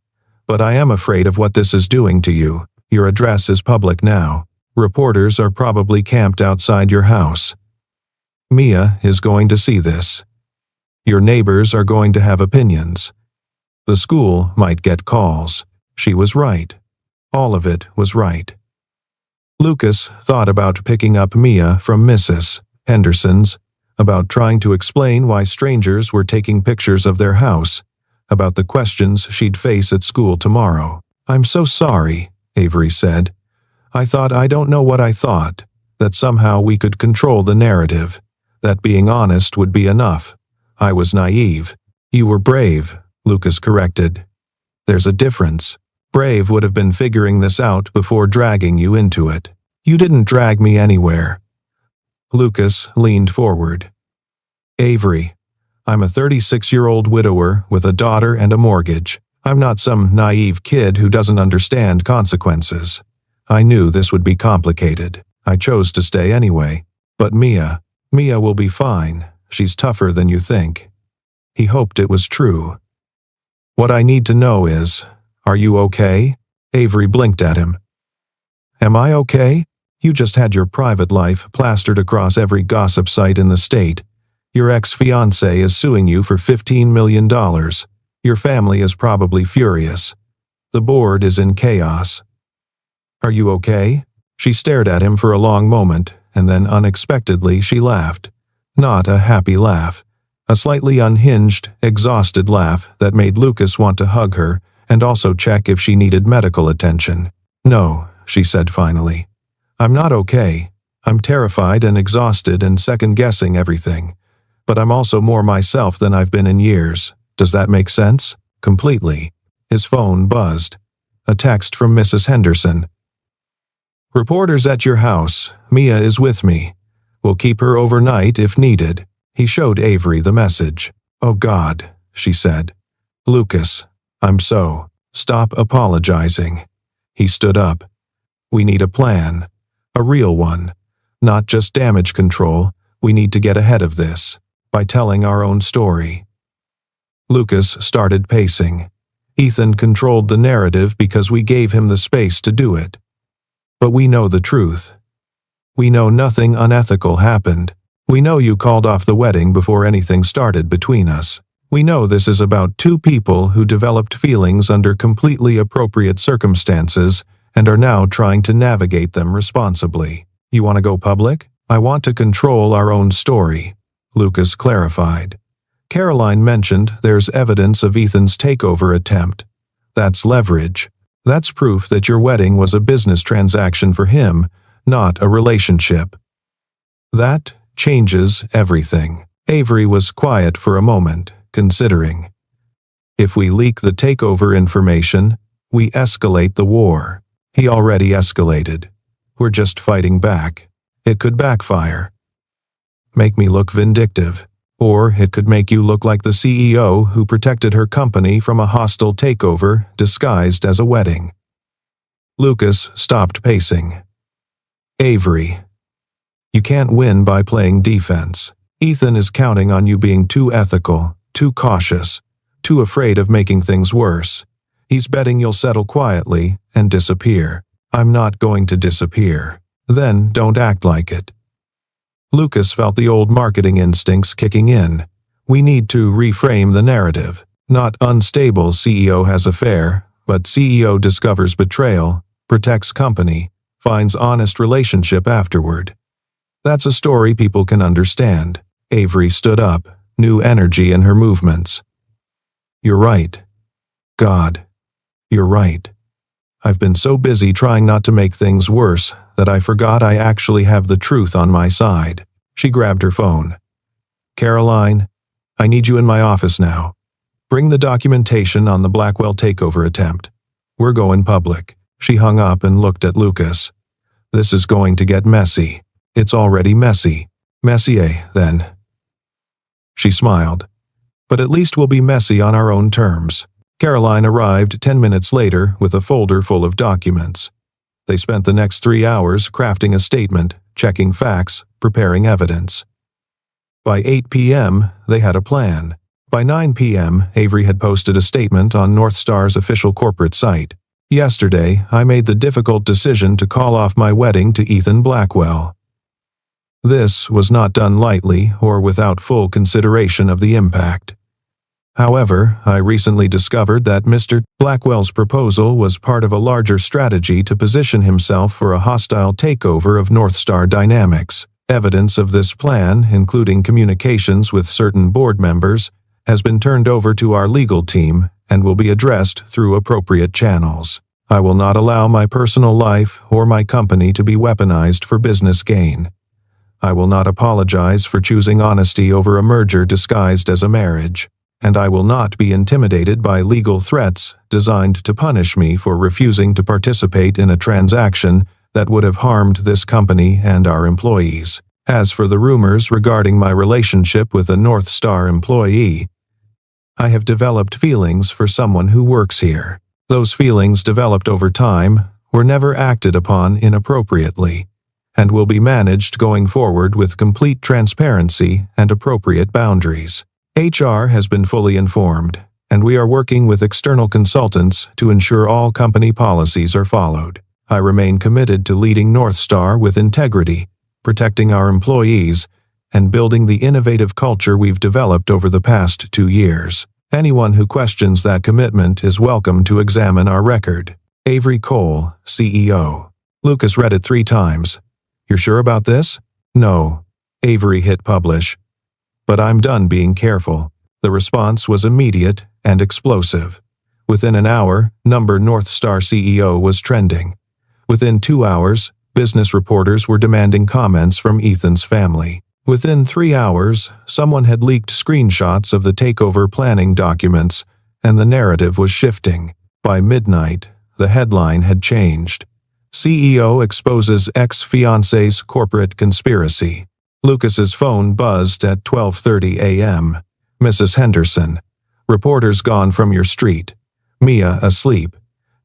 But I am afraid of what this is doing to you. Your address is public now. Reporters are probably camped outside your house. Mia is going to see this. Your neighbors are going to have opinions. The school might get calls. She was right. All of it was right. Lucas thought about picking up Mia from Mrs. Henderson's, about trying to explain why strangers were taking pictures of their house, about the questions she'd face at school tomorrow. "I'm so sorry," Avery said. I don't know what I thought, that somehow we could control the narrative, that being honest would be enough. I was naive." "You were brave," Lucas corrected. "There's a difference. Brave would have been figuring this out before dragging you into it. You didn't drag me anywhere." Lucas leaned forward. "Avery, I'm a 36-year-old widower with a daughter and a mortgage. I'm not some naive kid who doesn't understand consequences. I knew this would be complicated. I chose to stay anyway. But Mia will be fine. She's tougher than you think." He hoped it was true. "What I need to know is, are you okay?" Avery blinked at him. "Am I okay? You just had your private life plastered across every gossip site in the state. Your ex-fiancé is suing you for $15 million. Your family is probably furious. The board is in chaos. Are you okay?" She stared at him for a long moment, and then unexpectedly she laughed. Not a happy laugh. A slightly unhinged, exhausted laugh that made Lucas want to hug her and also check if she needed medical attention. "No," she said finally. "I'm not okay. I'm terrified and exhausted and second-guessing everything. But I'm also more myself than I've been in years. Does that make sense?" "Completely." His phone buzzed. A text from Mrs. Henderson. "Reporters at your house. Mia is with me. We'll keep her overnight if needed." He showed Avery the message. "Oh God," she said. "Lucas, Stop apologizing." He stood up. "We need a plan. A real one. Not just damage control. We need to get ahead of this. By telling our own story." Lucas started pacing. "Ethan controlled the narrative because we gave him the space to do it. But we know the truth. We know nothing unethical happened. We know you called off the wedding before anything started between us. We know this is about two people who developed feelings under completely appropriate circumstances and are now trying to navigate them responsibly. You want to go public?" "I want to control our own story," Lucas clarified. "Caroline mentioned there's evidence of Ethan's takeover attempt. That's leverage. That's proof that your wedding was a business transaction for him, not a relationship. That changes everything." Avery was quiet for a moment, considering. "If we leak the takeover information, we escalate the war." He already escalated. "We're just fighting back. It could backfire. Make me look vindictive. Or it could make you look like the CEO who protected her company from a hostile takeover disguised as a wedding." Lucas stopped pacing. "Avery, you can't win by playing defense. Ethan is counting on you being too ethical, too cautious, too afraid of making things worse. He's betting you'll settle quietly and disappear. I'm not going to disappear. Then don't act like it." Lucas felt the old marketing instincts kicking in. We need to reframe the narrative. Not unstable CEO has affair, but CEO discovers betrayal, protects company, finds honest relationship afterward. That's a story people can understand. Avery stood up, new energy in her movements. "You're right. God, you're right. I've been so busy trying not to make things worse that I forgot I actually have the truth on my side." She grabbed her phone. "Caroline, I need you in my office now. Bring the documentation on the Blackwell takeover attempt. We're going public." She hung up and looked at Lucas. "This is going to get messy. It's already messy. Messier, then." She smiled. "But at least we'll be messy on our own terms." Caroline arrived 10 minutes later with a folder full of documents. They spent the next 3 hours crafting a statement, checking facts, preparing evidence. By 8 p.m., they had a plan. By 9 p.m., Avery had posted a statement on North Star's official corporate site. Yesterday, I made the difficult decision to call off my wedding to Ethan Blackwell. This was not done lightly or without full consideration of the impact. However, I recently discovered that Mr. Blackwell's proposal was part of a larger strategy to position himself for a hostile takeover of North Star Dynamics. Evidence of this plan, including communications with certain board members, has been turned over to our legal team and will be addressed through appropriate channels. I will not allow my personal life or my company to be weaponized for business gain. I will not apologize for choosing honesty over a merger disguised as a marriage, and I will not be intimidated by legal threats designed to punish me for refusing to participate in a transaction that would have harmed this company and our employees. As for the rumors regarding my relationship with a North Star employee, I have developed feelings for someone who works here. Those feelings developed over time were never acted upon inappropriately, and will be managed going forward with complete transparency and appropriate boundaries. HR has been fully informed, and we are working with external consultants to ensure all company policies are followed. I remain committed to leading North Star with integrity, protecting our employees, and building the innovative culture we've developed over the past 2 years. Anyone who questions that commitment is welcome to examine our record. Avery Cole, CEO. Lucas read it 3 times. You're sure about this? No. Avery hit publish. But I'm done being careful. The response was immediate and explosive. Within an hour, North Star CEO was trending. Within 2 hours, business reporters were demanding comments from Ethan's family. Within 3 hours, someone had leaked screenshots of the takeover planning documents, and the narrative was shifting. By midnight, the headline had changed. CEO exposes ex-fiancé's corporate conspiracy. Lucas's phone buzzed at 12:30 a.m. Mrs. Henderson. Reporters gone from your street. Mia asleep.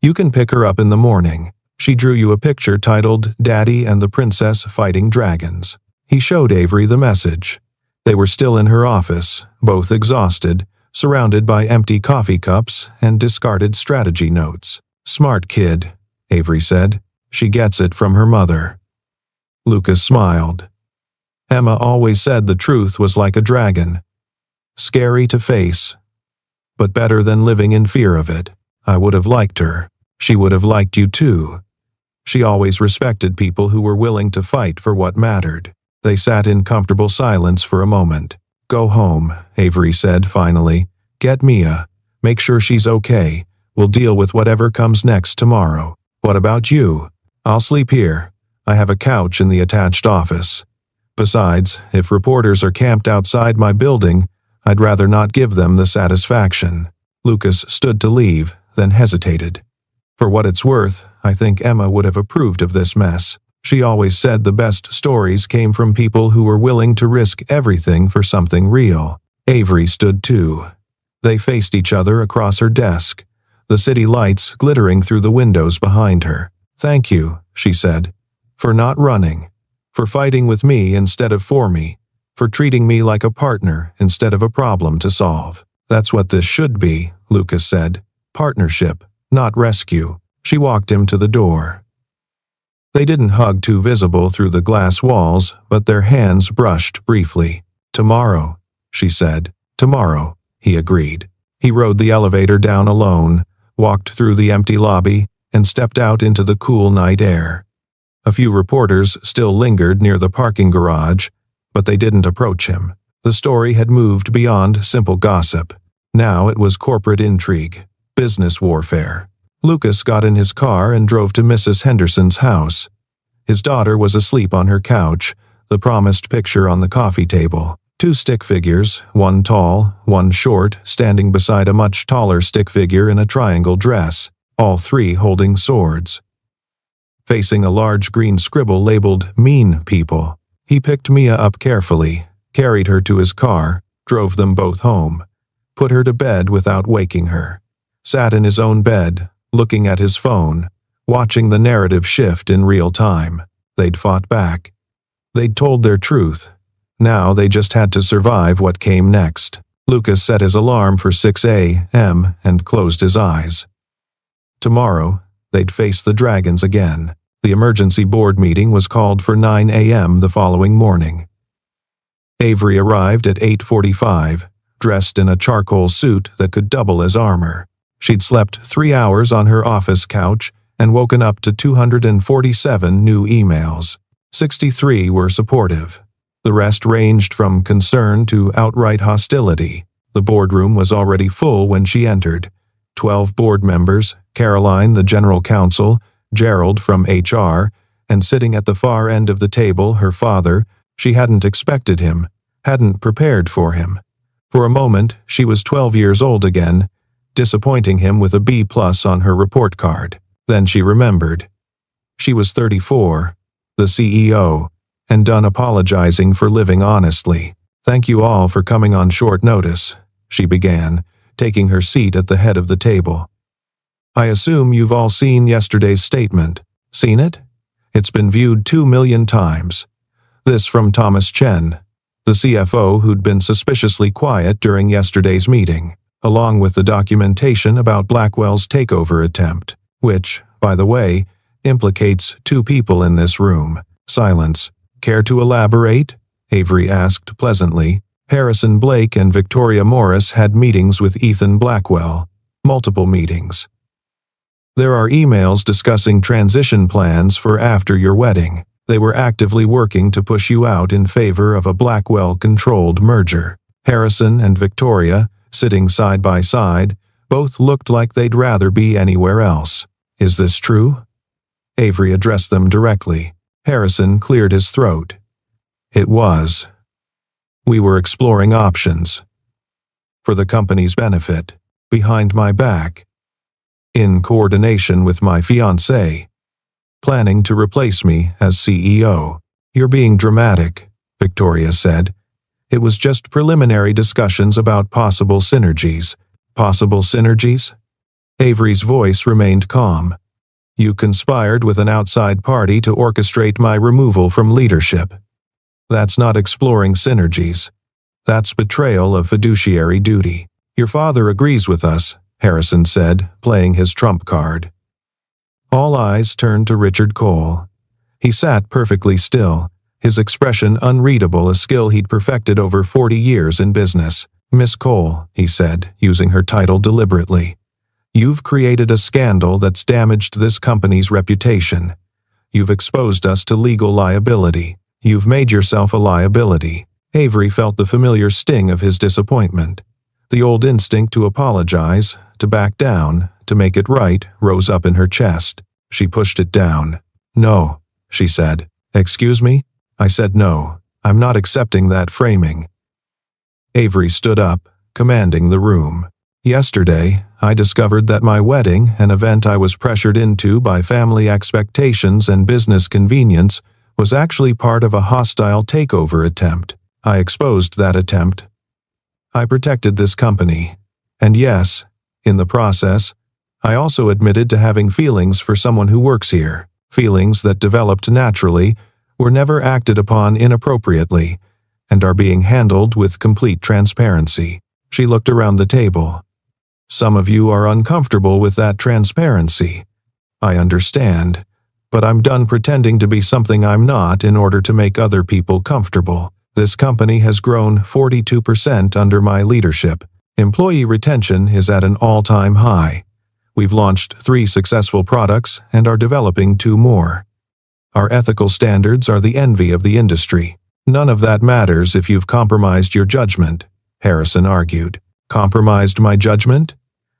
You can pick her up in the morning. She drew you a picture titled Daddy and the Princess Fighting Dragons. He showed Avery the message. They were still in her office, both exhausted, surrounded by empty coffee cups and discarded strategy notes. Smart kid, Avery said. She gets it from her mother. Lucas smiled. Emma always said the truth was like a dragon. Scary to face, but better than living in fear of it. I would have liked her. She would have liked you too. She always respected people who were willing to fight for what mattered. They sat in comfortable silence for a moment. Go home, Avery said finally. Get Mia. Make sure she's okay. We'll deal with whatever comes next tomorrow. What about you? I'll sleep here. I have a couch in the attached office. Besides, if reporters are camped outside my building, I'd rather not give them the satisfaction. Lucas stood to leave, then hesitated. For what it's worth, I think Emma would have approved of this mess. She always said the best stories came from people who were willing to risk everything for something real. Avery stood too. They faced each other across her desk, the city lights glittering through the windows behind her. Thank you, she said, for not running, for fighting with me instead of for me, for treating me like a partner instead of a problem to solve. That's what this should be, Lucas said. Partnership, not rescue. She walked him to the door. They didn't hug too visible through the glass walls, but their hands brushed briefly. Tomorrow, she said. Tomorrow, he agreed. He rode the elevator down alone, walked through the empty lobby, and stepped out into the cool night air. A few reporters still lingered near the parking garage, but they didn't approach him. The story had moved beyond simple gossip. Now it was corporate intrigue, business warfare. Lucas got in his car and drove to Mrs. Henderson's house. His daughter was asleep on her couch, the promised picture on the coffee table. 2 stick figures, one tall, one short, standing beside a much taller stick figure in a triangle dress, all 3 holding swords. Facing a large green scribble labeled Mean People, he picked Mia up carefully, carried her to his car, drove them both home, put her to bed without waking her, sat in his own bed, looking at his phone, watching the narrative shift in real time. They'd fought back. They'd told their truth. Now they just had to survive what came next. Lucas set his alarm for 6 a.m. and closed his eyes. Tomorrow, They'd face the dragons again. The emergency board meeting was called for 9 a.m. the following morning. Avery arrived at 8:45, dressed in a charcoal suit that could double as armor. She'd slept 3 hours on her office couch and woken up to 247 new emails. 63 were supportive. The rest ranged from concern to outright hostility. The boardroom was already full when she entered. 12 board members, Caroline, the general counsel, Gerald from HR, and sitting at the far end of the table, her father. She hadn't expected him, hadn't prepared for him. For a moment, she was 12 years old again, disappointing him with a B+ on her report card. Then she remembered. She was 34, the CEO, and done apologizing for living honestly. "Thank you all for coming on short notice," she began, taking her seat at the head of the table. "I assume you've all seen yesterday's statement. Seen it? It's been viewed 2 million times. This from Thomas Chen, the CFO who'd been suspiciously quiet during yesterday's meeting, along with the documentation about Blackwell's takeover attempt, which, by the way, implicates 2 people in this room." Silence. "Care to elaborate?" Avery asked pleasantly. Harrison Blake and Victoria Morris had meetings with Ethan Blackwell. Multiple meetings. "There are emails discussing transition plans for after your wedding. They were actively working to push you out in favor of a Blackwell-controlled merger." Harrison and Victoria, sitting side by side, both looked like they'd rather be anywhere else. "Is this true?" Avery addressed them directly. Harrison cleared his throat. "It was. We were exploring options. For the company's benefit, behind my back. In coordination with my fiancée. Planning to replace me as CEO. "You're being dramatic," Victoria said. "It was just preliminary discussions about possible synergies." "Possible synergies?" Avery's voice remained calm. "You conspired with an outside party to orchestrate my removal from leadership. That's not exploring synergies. That's betrayal of fiduciary duty." "Your father agrees with us," Harrison said, playing his trump card. All eyes turned to Richard Cole. He sat perfectly still, his expression unreadable, a skill he'd perfected over 40 years in business. "Miss Cole," he said, using her title deliberately, "you've created a scandal that's damaged this company's reputation. You've exposed us to legal liability. You've made yourself a liability." Avery felt the familiar sting of his disappointment. The old instinct to apologize, to back down, to make it right, rose up in her chest. She pushed it down. "No," she said. "Excuse me?" I said no. "I'm not accepting that framing." Avery stood up, commanding the room. "Yesterday, I discovered that my wedding, an event I was pressured into by family expectations and business convenience, was actually part of a hostile takeover attempt. I exposed that attempt. I protected this company. And yes, in the process, I also admitted to having feelings for someone who works here, feelings that developed naturally, were never acted upon inappropriately, and are being handled with complete transparency." She looked around the table. "Some of you are uncomfortable with that transparency. I understand, but I'm done pretending to be something I'm not in order to make other people comfortable. This company has grown 42% under my leadership. Employee retention is at an all-time high. We've launched 3 successful products and are developing 2 more. Our ethical standards are the envy of the industry. None of that matters if you've compromised your judgment," Harrison argued. "Compromised my judgment?"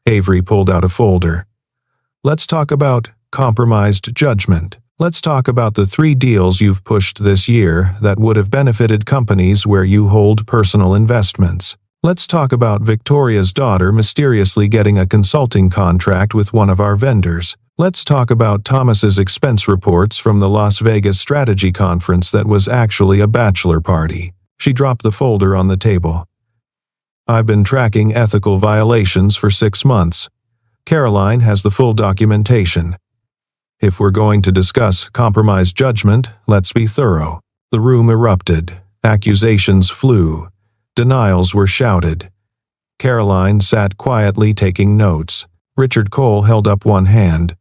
Avery pulled out a folder. "Let's talk about compromised judgment. Let's talk about the 3 deals you've pushed this year that would have benefited companies where you hold personal investments. Let's talk about Victoria's daughter mysteriously getting a consulting contract with one of our vendors. Let's talk about Thomas's expense reports from the Las Vegas strategy conference that was actually a bachelor party." She dropped the folder on the table. "I've been tracking ethical violations for 6 months. Caroline has the full documentation. If we're going to discuss compromised judgment, let's be thorough." The room erupted. Accusations flew. Denials were shouted. Caroline sat quietly taking notes. Richard Cole held up one hand.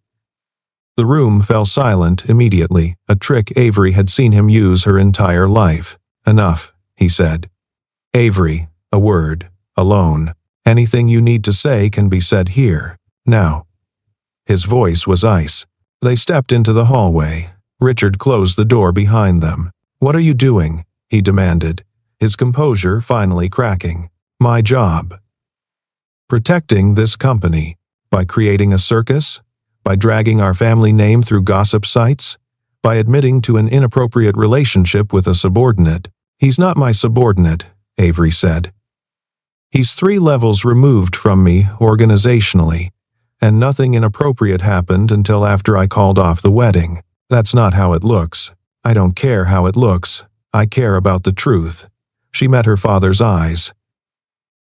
The room fell silent immediately, a trick Avery had seen him use her entire life. "Enough," he said. "Avery, a word, alone. Anything you need to say can be said here, now." His voice was ice. They stepped into the hallway. Richard closed the door behind them. "What are you doing?" he demanded, his composure finally cracking. "My job. Protecting this company. By creating a circus? By dragging our family name through gossip sites? By admitting to an inappropriate relationship with a subordinate?" "He's not my subordinate," Avery said. "He's 3 levels removed from me organizationally, and nothing inappropriate happened until after I called off the wedding. That's not how it looks. I don't care how it looks. I care about the truth." She met her father's eyes.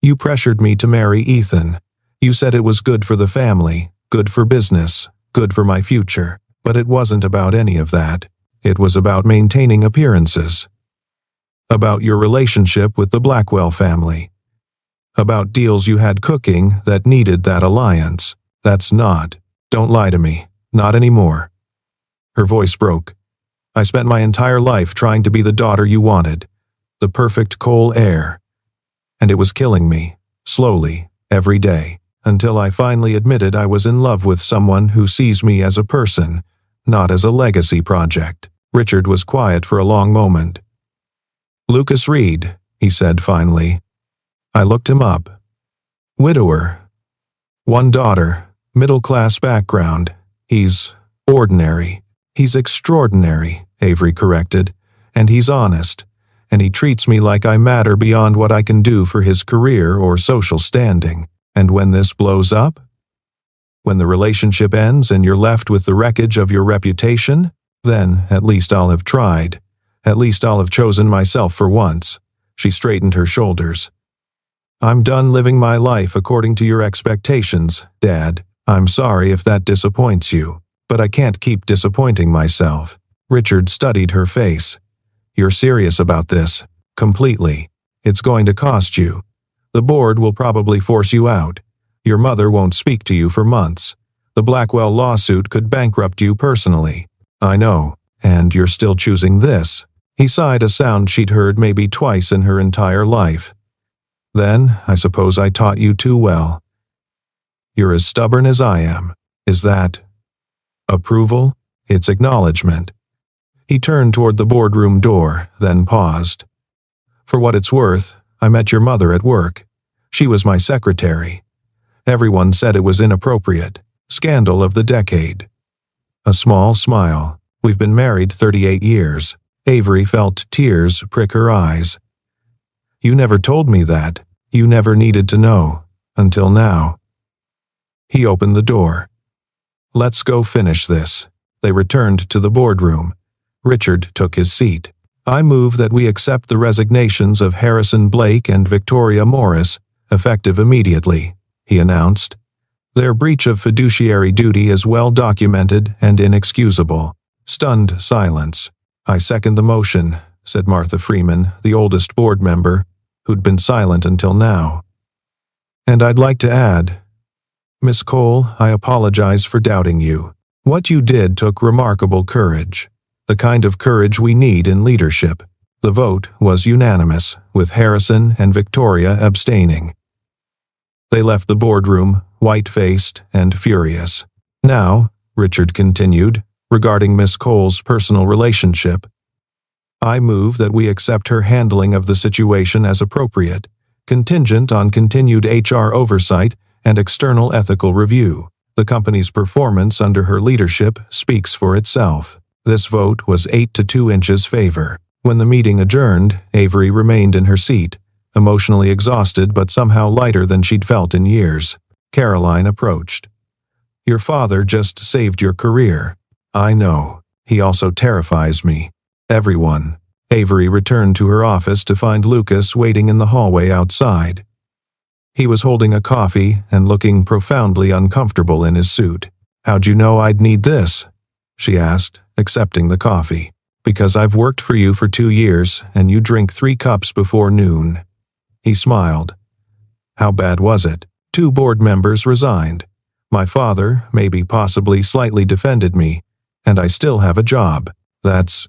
"You pressured me to marry Ethan. You said it was good for the family, good for business, good for my future. But it wasn't about any of that. It was about maintaining appearances. About your relationship with the Blackwell family. About deals you had cooking that needed that alliance. That's not. Don't lie to me. Not anymore." Her voice broke. "I spent my entire life trying to be the daughter you wanted. The perfect Cole heir. And it was killing me, slowly, every day, until I finally admitted I was in love with someone who sees me as a person, not as a legacy project." Richard was quiet for a long moment. "Lucas Reed," he said finally. I looked him up. "Widower. 1 daughter, middle-class background. He's ordinary. He's extraordinary," Avery corrected. "And he's honest. And he treats me like I matter beyond what I can do for his career or social standing. And when this blows up? When the relationship ends and you're left with the wreckage of your reputation? Then, at least I'll have tried. At least I'll have chosen myself for once." She straightened her shoulders. "I'm done living my life according to your expectations, Dad. I'm sorry if that disappoints you, but I can't keep disappointing myself." Richard studied her face. "You're serious about this? Completely. It's going to cost you. The board will probably force you out. Your mother won't speak to you for months. The Blackwell lawsuit could bankrupt you personally. I know, and you're still choosing this." He sighed, a sound she'd heard maybe twice in her entire life. "Then, I suppose I taught you too well. You're as stubborn as I am. Is that approval? It's acknowledgement." He turned toward the boardroom door, then paused. "For what it's worth, I met your mother at work. She was my secretary. Everyone said it was inappropriate. Scandal of the decade." A small smile. "We've been married 38 years. Avery felt tears prick her eyes. "You never told me that. You never needed to know. Until now." He opened the door. "Let's go finish this." They returned to the boardroom. Richard took his seat. "I move that we accept the resignations of Harrison Blake and Victoria Morris, effective immediately," he announced. "Their breach of fiduciary duty is well documented and inexcusable." Stunned silence. "I second the motion," said Martha Freeman, the oldest board member, who'd been silent until now. "And I'd like to add, Miss Cole, I apologize for doubting you. What you did took remarkable courage. The kind of courage we need in leadership." The vote was unanimous, with Harrison and Victoria abstaining. They left the boardroom, white-faced and furious. "Now," Richard continued, regarding Miss Cole's personal relationship, "I move that we accept her handling of the situation as appropriate, contingent on continued HR oversight and external ethical review. The company's performance under her leadership speaks for itself." This vote was 8-2 inches favor. When the meeting adjourned, Avery remained in her seat, emotionally exhausted but somehow lighter than she'd felt in years. Caroline approached. "Your father just saved your career." "I know. He also terrifies me. Everyone." Avery returned to her office to find Lucas waiting in the hallway outside. He was holding a coffee and looking profoundly uncomfortable in his suit. "How'd you know I'd need this?" she asked, accepting the coffee. "Because I've worked for you for 2 years, and you drink 3 cups before noon." He smiled. "How bad was it?" 2 board members resigned. My father, maybe possibly slightly defended me, and I still have a job. That's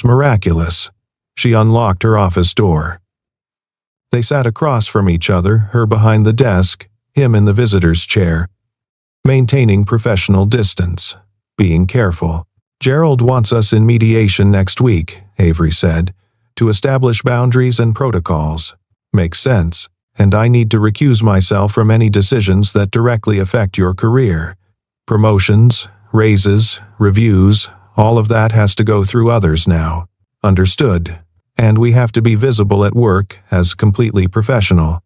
miraculous. She unlocked her office door. They sat across from each other, her behind the desk, him in the visitor's chair, maintaining professional distance, being careful. Gerald wants us in mediation next week, Avery said, to establish boundaries and protocols. Makes sense, and I need to recuse myself from any decisions that directly affect your career. Promotions, raises, reviews, all of that has to go through others now. Understood. And we have to be visible at work as completely professional.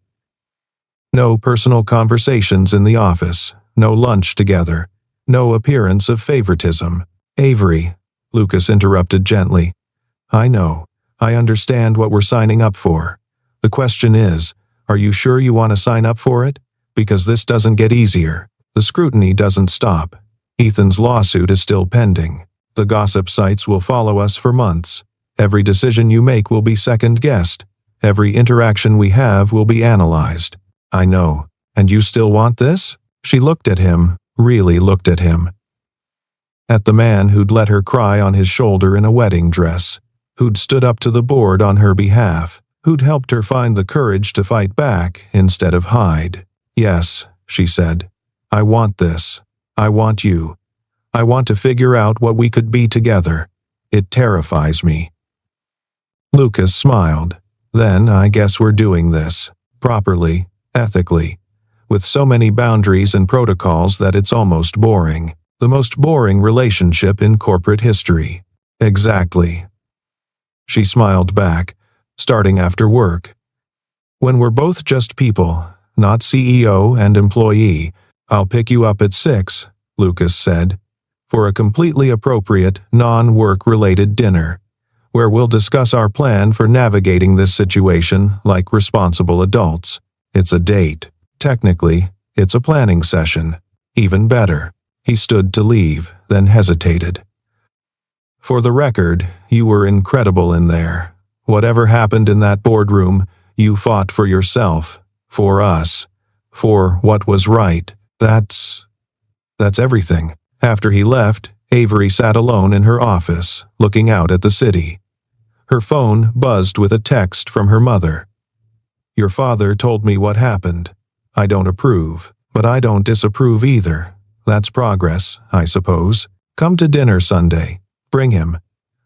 No personal conversations in the office, no lunch together, no appearance of favoritism. Avery, Lucas interrupted gently. I know. I understand what we're signing up for. The question is, are you sure you want to sign up for it? Because this doesn't get easier. The scrutiny doesn't stop. Ethan's lawsuit is still pending. The gossip sites will follow us for months. Every decision you make will be second-guessed. Every interaction we have will be analyzed. I know. And you still want this? She looked at him, really looked at him. At the man who'd let her cry on his shoulder in a wedding dress, who'd stood up to the board on her behalf, who'd helped her find the courage to fight back instead of hide. Yes, she said. I want this. I want you. I want to figure out what we could be together. It terrifies me. Lucas smiled. Then I guess we're doing this. Properly, ethically. With so many boundaries and protocols that it's almost boring. The most boring relationship in corporate history. Exactly. She smiled back, starting after work. When we're both just people, not CEO and employee, I'll pick you up at 6, Lucas said, for a completely appropriate, non-work-related dinner, where we'll discuss our plan for navigating this situation like responsible adults. It's a date. Technically, it's a planning session. Even better. He stood to leave, then hesitated. For the record, you were incredible in there. Whatever happened in that boardroom, you fought for yourself, for us, for what was right. That's everything. After he left, Avery sat alone in her office, looking out at the city. Her phone buzzed with a text from her mother. Your father told me what happened. I don't approve, but I don't disapprove either. That's progress, I suppose. Come to dinner Sunday. Bring him.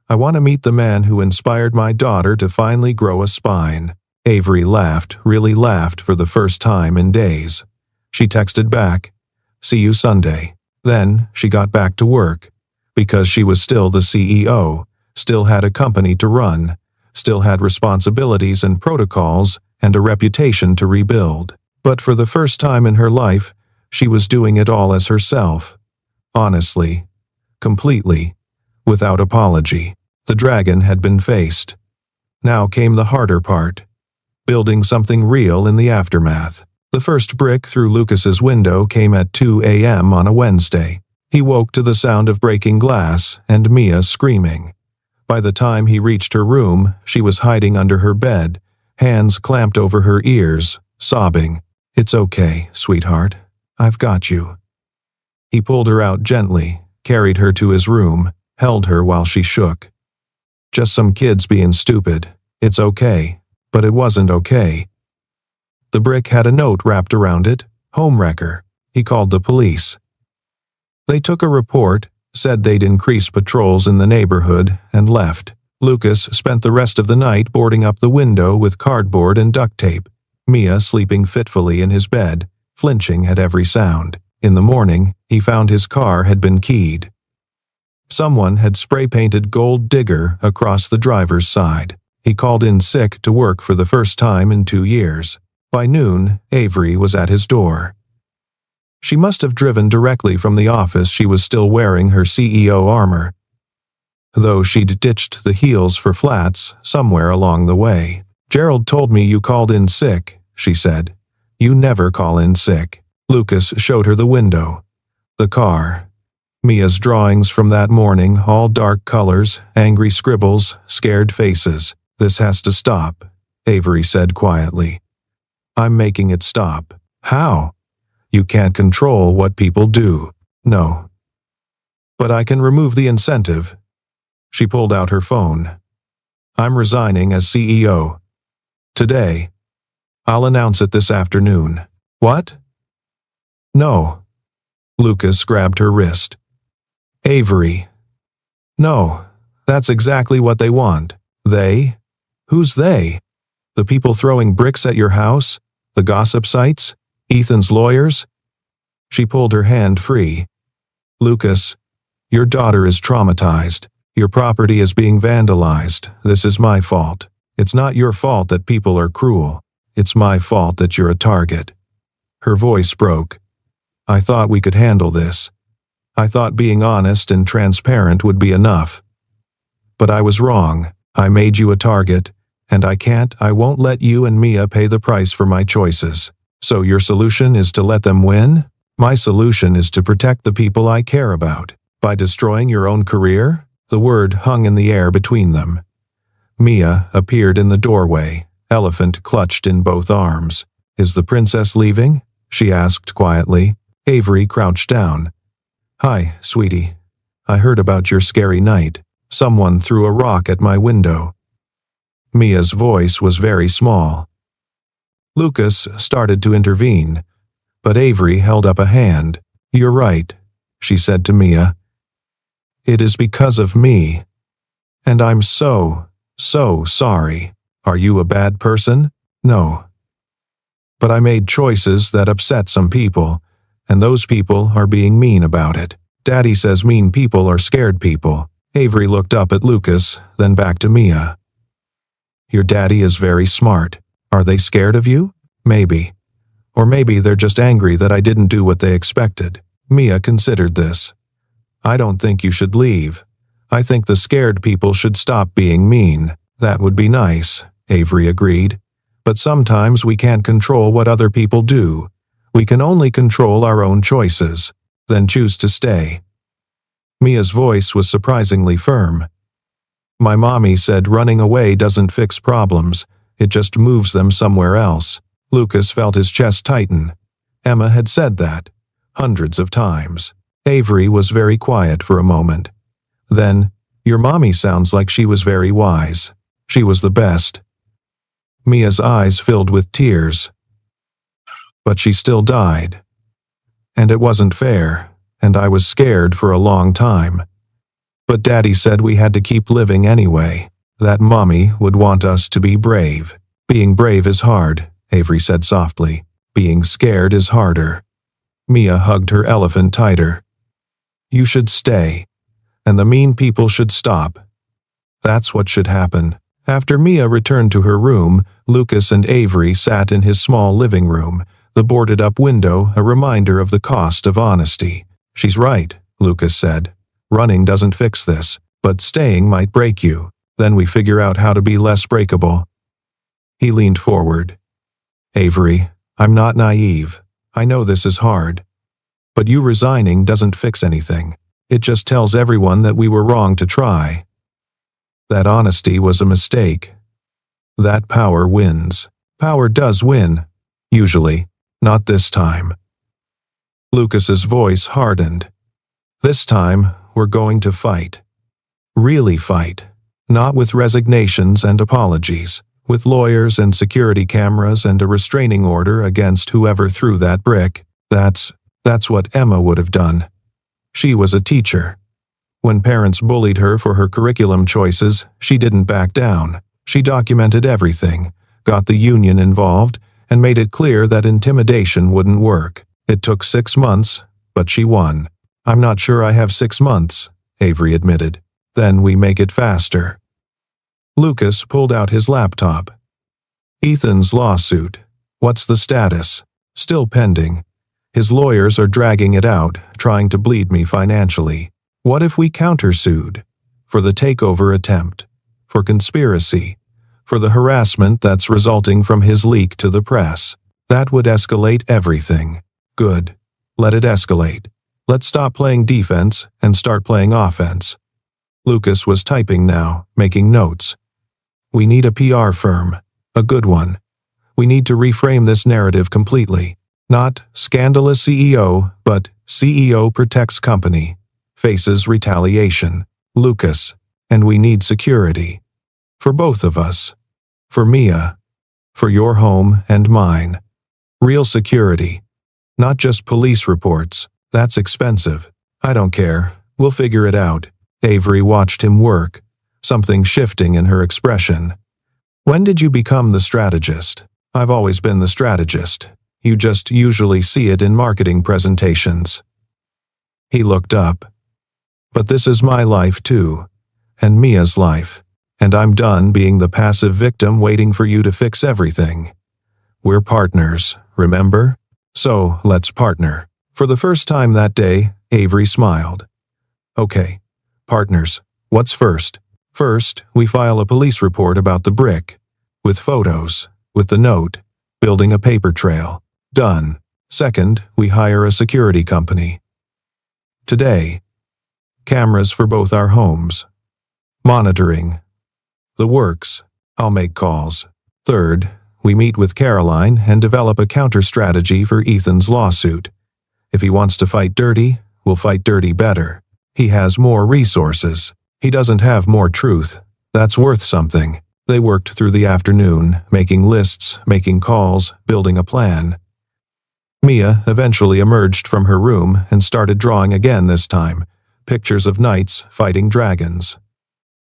I want to meet the man who inspired my daughter to finally grow a spine. Avery laughed, really laughed for the first time in days. She texted back, see you Sunday. Then she got back to work. Because she was still the CEO, still had a company to run, still had responsibilities and protocols and a reputation to rebuild. But for the first time in her life, she was doing it all as herself. Honestly. Completely. Without apology. The dragon had been faced. Now came the harder part. Building something real in the aftermath. The first brick through Lucas's window came at 2 a.m. on a Wednesday. He woke to the sound of breaking glass and Mia screaming. By the time he reached her room, she was hiding under her bed, hands clamped over her ears, sobbing. It's okay, sweetheart. I've got you. He pulled her out gently, carried her to his room, held her while she shook. Just some kids being stupid. It's okay. But it wasn't okay. The brick had a note wrapped around it. Homewrecker. He called the police. They took a report, said they'd increase patrols in the neighborhood, and left. Lucas spent the rest of the night boarding up the window with cardboard and duct tape. Mia sleeping fitfully in his bed, flinching at every sound. In the morning, he found his car had been keyed. Someone had spray-painted Gold Digger across the driver's side. He called in sick to work for the first time in 2 years. By noon, Avery was at his door. She must have driven directly from the office. She was still wearing her CEO armor, though she'd ditched the heels for flats somewhere along the way. Gerald told me you called in sick, she said. You never call in sick. Lucas showed her the window. The car. Mia's drawings from that morning, all dark colors, angry scribbles, scared faces. This has to stop, Avery said quietly. I'm making it stop. How? You can't control what people do. No. But I can remove the incentive. She pulled out her phone. I'm resigning as CEO. Today. I'll announce it this afternoon. What? No. Lucas grabbed her wrist. Avery. No, that's exactly what they want. They? Who's they? The people throwing bricks at your house? The gossip sites? Ethan's lawyers? She pulled her hand free. Lucas, your daughter is traumatized. Your property is being vandalized. This is my fault. It's not your fault that people are cruel. It's my fault that you're a target. Her voice broke. I thought we could handle this. I thought being honest and transparent would be enough. But I was wrong. I made you a target, and I won't let you and Mia pay the price for my choices. So your solution is to let them win? My solution is to protect the people I care about. By destroying your own career? The word hung in the air between them. Mia appeared in the doorway, elephant clutched in both arms. Is the princess leaving? She asked quietly. Avery crouched down. Hi, sweetie. I heard about your scary night. Someone threw a rock at my window. Mia's voice was very small. Lucas started to intervene, but Avery held up a hand. You're right, she said to Mia. It is because of me. And I'm so sorry. Are you a bad person? No. But I made choices that upset some people, and those people are being mean about it. Daddy says mean people are scared people. Avery looked up at Lucas, then back to Mia. Your daddy is very smart. Are they scared of you? Maybe. Or maybe they're just angry that I didn't do what they expected. Mia considered this. I don't think you should leave. I think the scared people should stop being mean. That would be nice, Avery agreed. But sometimes we can't control what other people do. We can only control our own choices, then choose to stay. Mia's voice was surprisingly firm. My mommy said running away doesn't fix problems, it just moves them somewhere else. Lucas felt his chest tighten. Emma had said that, hundreds of times. Avery was very quiet for a moment. Then, your mommy sounds like she was very wise. She was the best. Mia's eyes filled with tears. But she still died. And it wasn't fair, and I was scared for a long time. But Daddy said we had to keep living anyway, that Mommy would want us to be brave. Being brave is hard, Avery said softly. Being scared is harder. Mia hugged her elephant tighter. You should stay, and the mean people should stop. That's what should happen. After Mia returned to her room, Lucas and Avery sat in his small living room, the boarded-up window a reminder of the cost of honesty. She's right, Lucas said. Running doesn't fix this, but staying might break you. Then we figure out how to be less breakable. He leaned forward. Avery, I'm not naive. I know this is hard. But you resigning doesn't fix anything. It just tells everyone that we were wrong to try. That honesty was a mistake. That power wins. Power does win. Usually. Not this time. Lucas's voice hardened. This time, we're going to fight. Really fight. Not with resignations and apologies. With lawyers and security cameras and a restraining order against whoever threw that brick. That's what Emma would have done. She was a teacher. When parents bullied her for her curriculum choices, she didn't back down. She documented everything, got the union involved, and made it clear that intimidation wouldn't work. It took 6 months, but she won. I'm not sure I have 6 months, Avery admitted. Then we make it faster. Lucas pulled out his laptop. Ethan's lawsuit. What's the status? Still pending. His lawyers are dragging it out, trying to bleed me financially. What if we countersued? For the takeover attempt. For conspiracy. For the harassment that's resulting from his leak to the press. That would escalate everything. Good. Let it escalate. Let's stop playing defense and start playing offense. Lucas was typing now, making notes. We need a PR firm. A good one. We need to reframe this narrative completely. Not scandalous CEO, but CEO protects company. faces retaliation. Lucas. And we need security. For both of us. For Mia. For your home and mine. Real security. Not just police reports. That's expensive. I don't care. We'll figure it out. Avery watched him work, something shifting in her expression. When did you become the strategist? I've always been the strategist. You just usually see it in marketing presentations. He looked up. But this is my life too. And Mia's life. And I'm done being the passive victim waiting for you to fix everything. We're partners, remember? So, let's partner. For the first time that day, Avery smiled. Okay. Partners. What's first? First, we file a police report about the brick. With photos. With the note. Building a paper trail. Done. Second, we hire a security company. Today. Cameras for both our homes. Monitoring. The works. I'll make calls. Third, we meet with Caroline and develop a counter-strategy for Ethan's lawsuit. If he wants to fight dirty, we'll fight dirty better. He has more resources. He doesn't have more truth. That's worth something. They worked through the afternoon, making lists, making calls, building a plan. Mia eventually emerged from her room and started drawing again this time. Pictures of knights fighting dragons.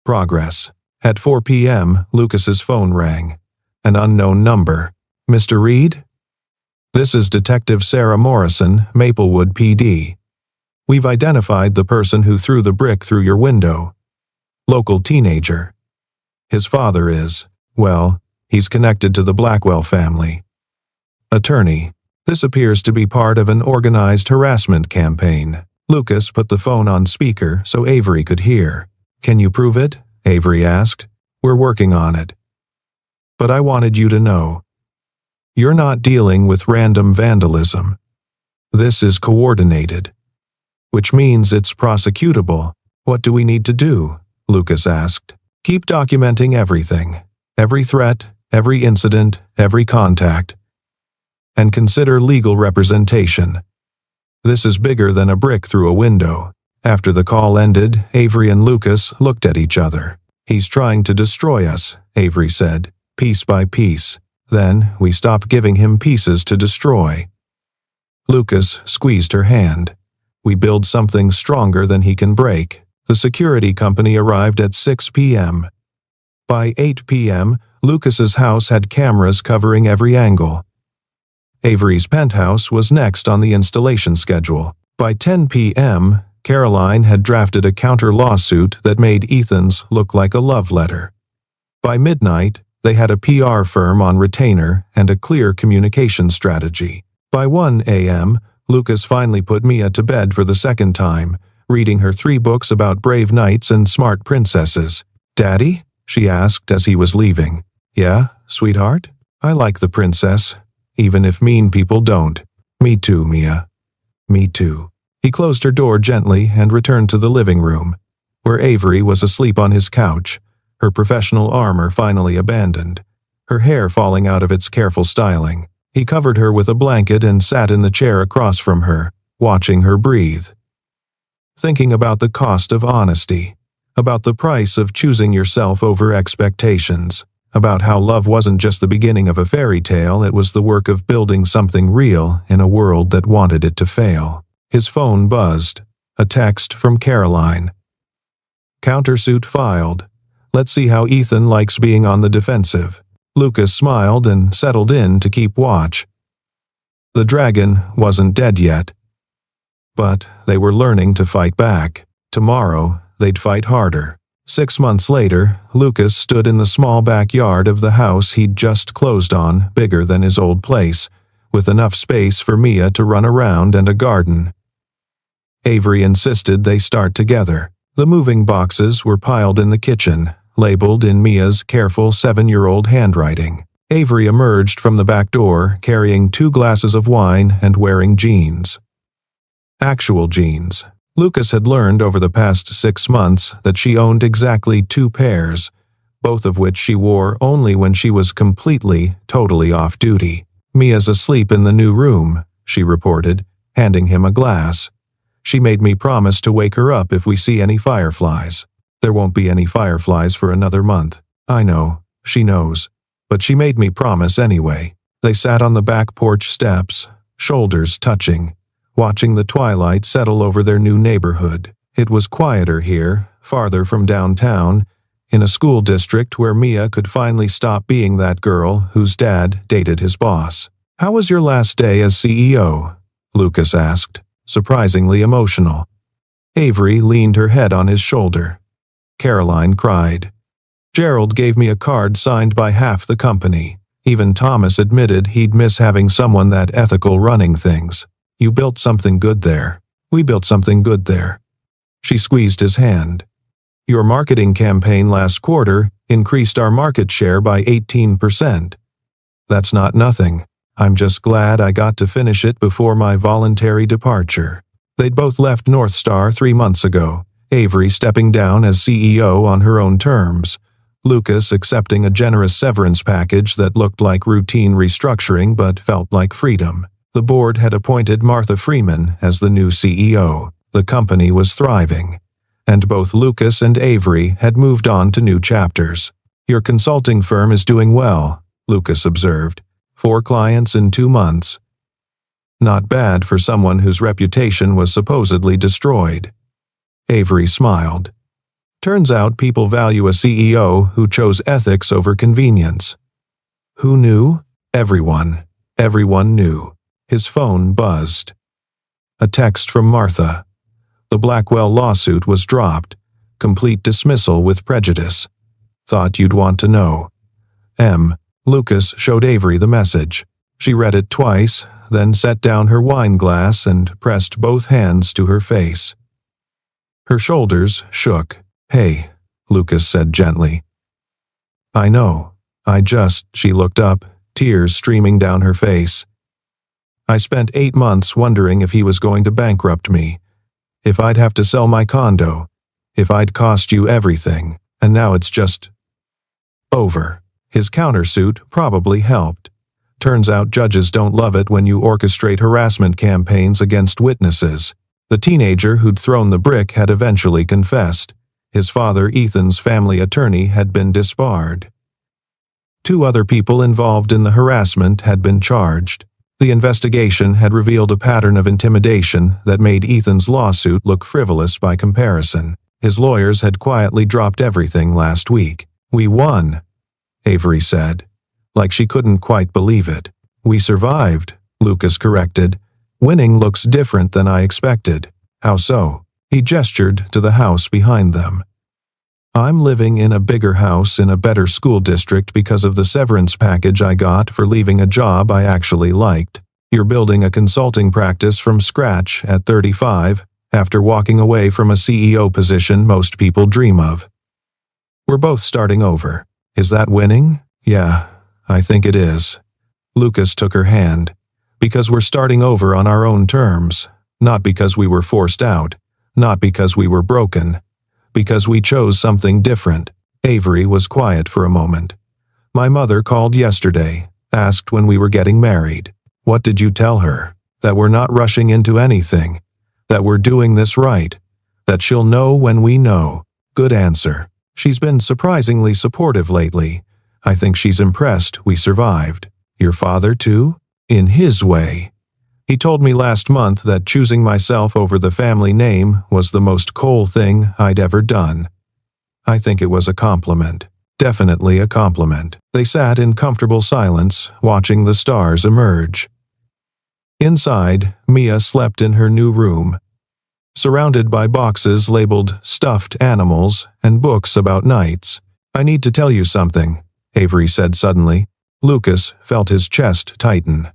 Progress. At 4 p.m., Lucas's phone rang. An unknown number. Mr. Reed? This is Detective Sarah Morrison, Maplewood PD. We've identified the person who threw the brick through your window. Local teenager. His father is, well, he's connected to the Blackwell family. Attorney. This appears to be part of an organized harassment campaign. Lucas put the phone on speaker so Avery could hear. Can you prove it? Avery asked. We're working on it. But I wanted you to know. You're not dealing with random vandalism. This is coordinated. Which means it's prosecutable. What do we need to do? Lucas asked. Keep documenting everything. Every threat, every incident, every contact. And consider legal representation. This is bigger than a brick through a window. After the call ended, Avery and Lucas looked at each other. He's trying to destroy us, Avery said, piece by piece. Then we stop giving him pieces to destroy. Lucas squeezed her hand. We build something stronger than he can break. The security company arrived at 6 p.m. By 8 p.m., Lucas's house had cameras covering every angle. Avery's penthouse was next on the installation schedule. By 10 p.m., Caroline had drafted a counter-lawsuit that made Ethan's look like a love letter. By midnight, they had a PR firm on retainer and a clear communication strategy. By 1 a.m., Lucas finally put Mia to bed for the second time, reading her 3 books about brave knights and smart princesses. Daddy? She asked as he was leaving. Yeah, sweetheart? I like the princess, even if mean people don't. Me too, Mia. Me too. He closed her door gently and returned to the living room, where Avery was asleep on his couch, her professional armor finally abandoned, her hair falling out of its careful styling. He covered her with a blanket and sat in the chair across from her, watching her breathe. Thinking about the cost of honesty, about the price of choosing yourself over expectations, about how love wasn't just the beginning of a fairy tale, it was the work of building something real in a world that wanted it to fail. His phone buzzed. A text from Caroline. Countersuit filed. Let's see how Ethan likes being on the defensive. Lucas smiled and settled in to keep watch. The dragon wasn't dead yet. But they were learning to fight back. Tomorrow, they'd fight harder. 6 months later, Lucas stood in the small backyard of the house he'd just closed on, bigger than his old place, with enough space for Mia to run around and a garden. Avery insisted they start together. The moving boxes were piled in the kitchen, labeled in Mia's careful 7-year-old handwriting. Avery emerged from the back door, carrying 2 glasses of wine and wearing jeans. Actual jeans. Lucas had learned over the past 6 months that she owned exactly 2 pairs, both of which she wore only when she was completely, totally off duty. Mia's asleep in the new room, she reported, handing him a glass. She made me promise to wake her up if we see any fireflies. There won't be any fireflies for another month. I know, she knows. But she made me promise anyway. They sat on the back porch steps, shoulders touching, watching the twilight settle over their new neighborhood. It was quieter here, farther from downtown, in a school district where Mia could finally stop being that girl whose dad dated his boss. "How was your last day as CEO?" Lucas asked, surprisingly emotional. Avery leaned her head on his shoulder. Caroline cried. "Gerald gave me a card signed by half the company. Even Thomas admitted he'd miss having someone that ethical running things. You built something good there. We built something good there." She squeezed his hand. "Your marketing campaign last quarter increased our market share by 18%. That's not nothing. I'm just glad I got to finish it before my voluntary departure." They'd both left North Star 3 months ago, Avery stepping down as CEO on her own terms, Lucas accepting a generous severance package that looked like routine restructuring but felt like freedom. The board had appointed Martha Freeman as the new CEO. The company was thriving, and both Lucas and Avery had moved on to new chapters. "Your consulting firm is doing well," Lucas observed. 4 clients in 2 months. Not bad for someone whose reputation was supposedly destroyed. Avery smiled. "Turns out people value a CEO who chose ethics over convenience." Who knew? Everyone. Everyone knew. His phone buzzed. A text from Martha. The Blackwell lawsuit was dropped. Complete dismissal with prejudice. "Thought you'd want to know." Lucas showed Avery the message. She read it twice, then set down her wine glass and pressed both hands to her face. Her shoulders shook. "Hey," Lucas said gently. "I know. She looked up, tears streaming down her face. "I spent 8 months wondering if he was going to bankrupt me. If I'd have to sell my condo. If I'd cost you everything. And now it's just over." His countersuit probably helped. Turns out judges don't love it when you orchestrate harassment campaigns against witnesses. The teenager who'd thrown the brick had eventually confessed. His father, Ethan's family attorney, had been disbarred. 2 other people involved in the harassment had been charged. The investigation had revealed a pattern of intimidation that made Ethan's lawsuit look frivolous by comparison. His lawyers had quietly dropped everything last week. "We won," Avery said, like she couldn't quite believe it. "We survived," Lucas corrected. "Winning looks different than I expected." "How so?" He gestured to the house behind them. "I'm living in a bigger house in a better school district because of the severance package I got for leaving a job I actually liked. You're building a consulting practice from scratch at 35, after walking away from a CEO position most people dream of. We're both starting over. Is that winning?" "Yeah, I think it is." Lucas took her hand. "Because we're starting over on our own terms, not because we were forced out, not because we were broken. Because we chose something different." Avery was quiet for a moment. "My mother called yesterday, asked when we were getting married. What did you tell her? That we're not rushing into anything. That we're doing this right. That she'll know when we know." "Good answer. She's been surprisingly supportive lately. I think she's impressed we survived." "Your father too?" "In his way. He told me last month that choosing myself over the family name was the most Cole thing I'd ever done. I think it was a compliment. Definitely a compliment." They sat in comfortable silence, watching the stars emerge. Inside, Mia slept in her new room, surrounded by boxes labeled stuffed animals and books about knights. "I need to tell you something," Avery said suddenly. Lucas felt his chest tighten.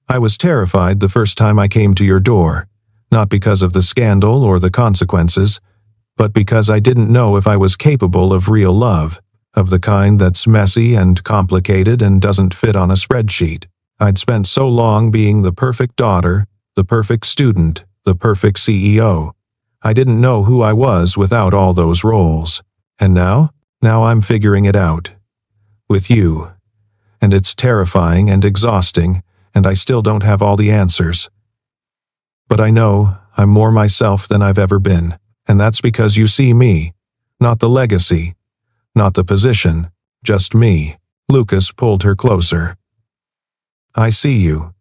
"I was terrified the first time I came to your door, not because of the scandal or the consequences, but because I didn't know if I was capable of real love, of the kind that's messy and complicated and doesn't fit on a spreadsheet. I'd spent so long being the perfect daughter, the perfect student, the perfect CEO. I didn't know who I was without all those roles. And now I'm figuring it out. With you. And it's terrifying and exhausting, and I still don't have all the answers. But I know I'm more myself than I've ever been, and that's because you see me. Not the legacy, not the position, just me." Lucas pulled her closer. "I see you.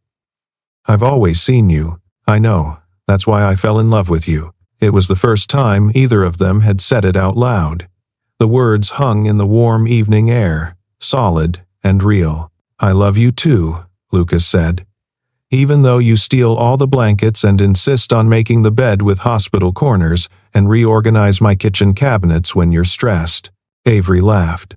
I've always seen you. I know, that's why I fell in love with you." It was the first time either of them had said it out loud. The words hung in the warm evening air, solid and real. "I love you too," Lucas said. "Even though you steal all the blankets and insist on making the bed with hospital corners and reorganize my kitchen cabinets when you're stressed." Avery laughed.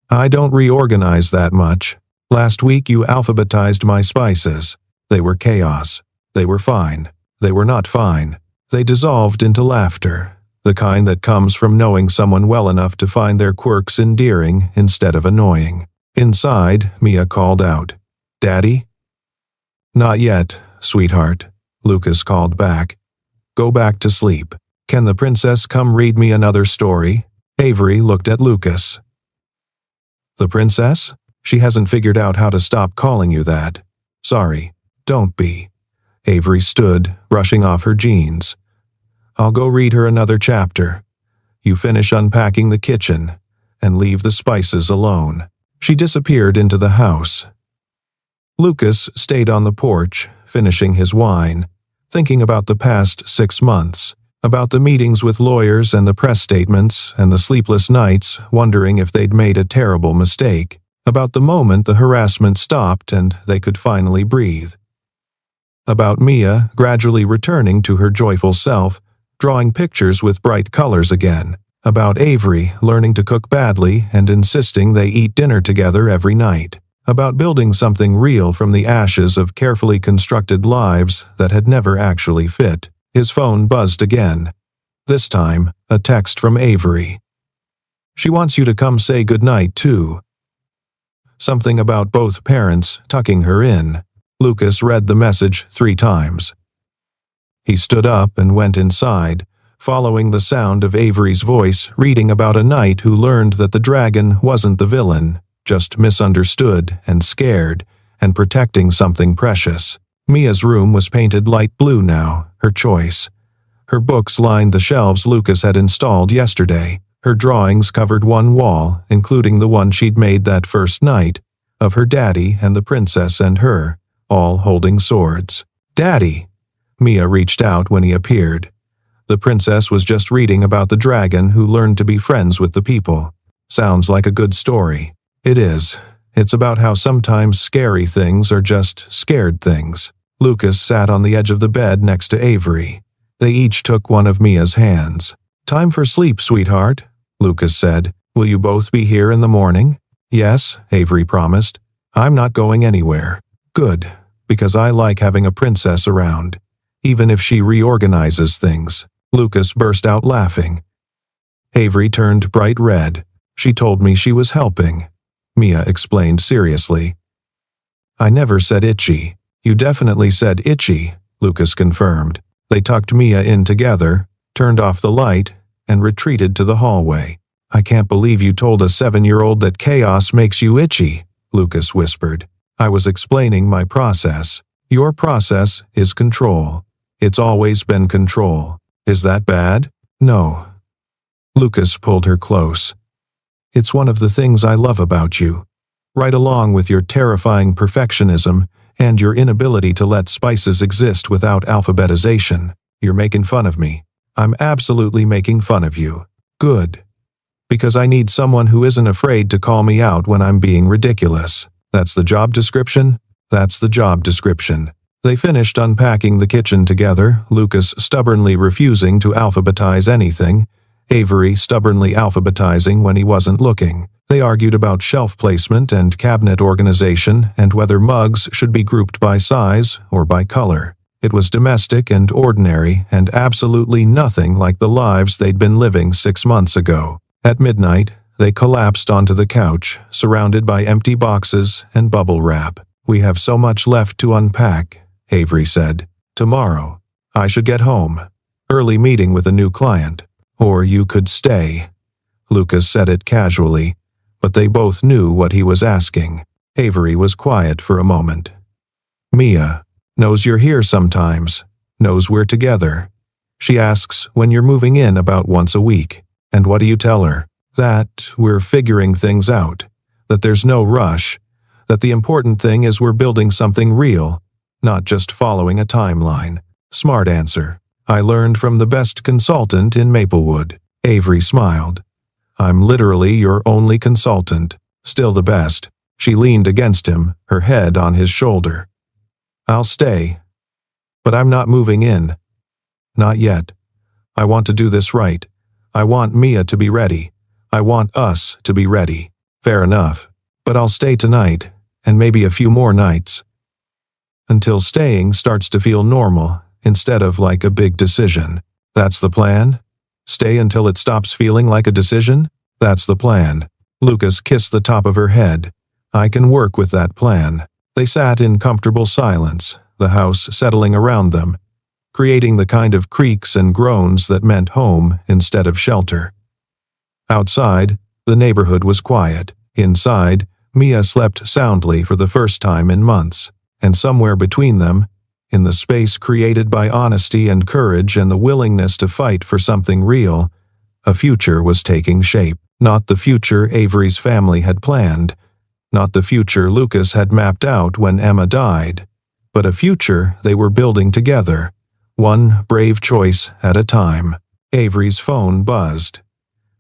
"I don't reorganize that much. Last week you alphabetized my spices. They were chaos. They were fine. They were not fine. They dissolved into laughter, the kind that comes from knowing someone well enough to find their quirks endearing instead of annoying." Inside, Mia called out, "Daddy?" "Not yet, sweetheart," Lucas called back. "Go back to sleep. Can the princess come read me another story?" Avery looked at Lucas. "The princess? She hasn't figured out how to stop calling you that. Sorry, don't be." Avery stood, brushing off her jeans. "I'll go read her another chapter. You finish unpacking the kitchen, and leave the spices alone." She disappeared into the house. Lucas stayed on the porch, finishing his wine, thinking about the past 6 months, about the meetings with lawyers and the press statements and the sleepless nights wondering if they'd made a terrible mistake, about the moment the harassment stopped and they could finally breathe. About Mia gradually returning to her joyful self, drawing pictures with bright colors again. About Avery learning to cook badly and insisting they eat dinner together every night. About building something real from the ashes of carefully constructed lives that had never actually fit. His phone buzzed again. This time, a text from Avery. "She wants you to come say goodnight too." Something about both parents tucking her in. Lucas read the message 3 times. He stood up and went inside, following the sound of Avery's voice reading about a knight who learned that the dragon wasn't the villain, just misunderstood and scared, and protecting something precious. Mia's room was painted light blue now, her choice. Her books lined the shelves Lucas had installed yesterday. Her drawings covered one wall, including the one she'd made that first night, of her daddy and the princess and her, all holding swords. "Daddy!" Mia reached out when he appeared. The princess was just reading about the dragon who learned to be friends with the people. Sounds like a good story. It is. It's about how sometimes scary things are just scared things. Lucas sat on the edge of the bed next to Avery. They each took one of Mia's hands. "Time for sleep, sweetheart," Lucas said. "Will you both be here in the morning?" "Yes," Avery promised. "I'm not going anywhere." "Good, because I like having a princess around, even if she reorganizes things." Lucas burst out laughing. Avery turned bright red. "She told me she was helping," Mia explained seriously. "I never said itchy." "You definitely said itchy," Lucas confirmed. They tucked Mia in together, turned off the light, and retreated to the hallway. "I can't believe you told a 7-year-old that chaos makes you itchy," Lucas whispered. "I was explaining my process. Your process is control. It's always been control. Is that bad?" "No." Lucas pulled her close. "It's one of the things I love about you. Right along with your terrifying perfectionism and your inability to let spices exist without alphabetization. You're making fun of me. I'm absolutely making fun of you. Good. Because I need someone who isn't afraid to call me out when I'm being ridiculous. That's the job description? That's the job description." They finished unpacking the kitchen together, Lucas stubbornly refusing to alphabetize anything, Avery stubbornly alphabetizing when he wasn't looking. They argued about shelf placement and cabinet organization and whether mugs should be grouped by size or by color. It was domestic and ordinary and absolutely nothing like the lives they'd been living 6 months ago. At midnight, they collapsed onto the couch, surrounded by empty boxes and bubble wrap. "We have so much left to unpack," Avery said. "Tomorrow, I should get home. Early meeting with a new client. Or you could stay." Lucas said it casually, but they both knew what he was asking. Avery was quiet for a moment. "Mia knows you're here sometimes," knows we're together. She asks when you're moving in about once a week. And what do you tell her? That we're figuring things out, that there's no rush, that the important thing is we're building something real, not just following a timeline. Smart answer. I learned from the best consultant in Maplewood. Avery smiled. I'm literally your only consultant. Still the best. She leaned against him, her head on his shoulder. I'll stay. But I'm not moving in. Not yet. I want to do this right. I want Mia to be ready. I want us to be ready. Fair enough. But I'll stay tonight, and maybe a few more nights. Until staying starts to feel normal, instead of like a big decision. That's the plan? Stay until it stops feeling like a decision? That's the plan. Lucas kissed the top of her head. I can work with that plan. They sat in comfortable silence, the house settling around them, creating the kind of creaks and groans that meant home instead of shelter. Outside, the neighborhood was quiet. Inside, Mia slept soundly for the first time in months, and somewhere between them, in the space created by honesty and courage and the willingness to fight for something real, a future was taking shape. Not the future Avery's family had planned, not the future Lucas had mapped out when Emma died, but a future they were building together, one brave choice at a time. Avery's phone buzzed.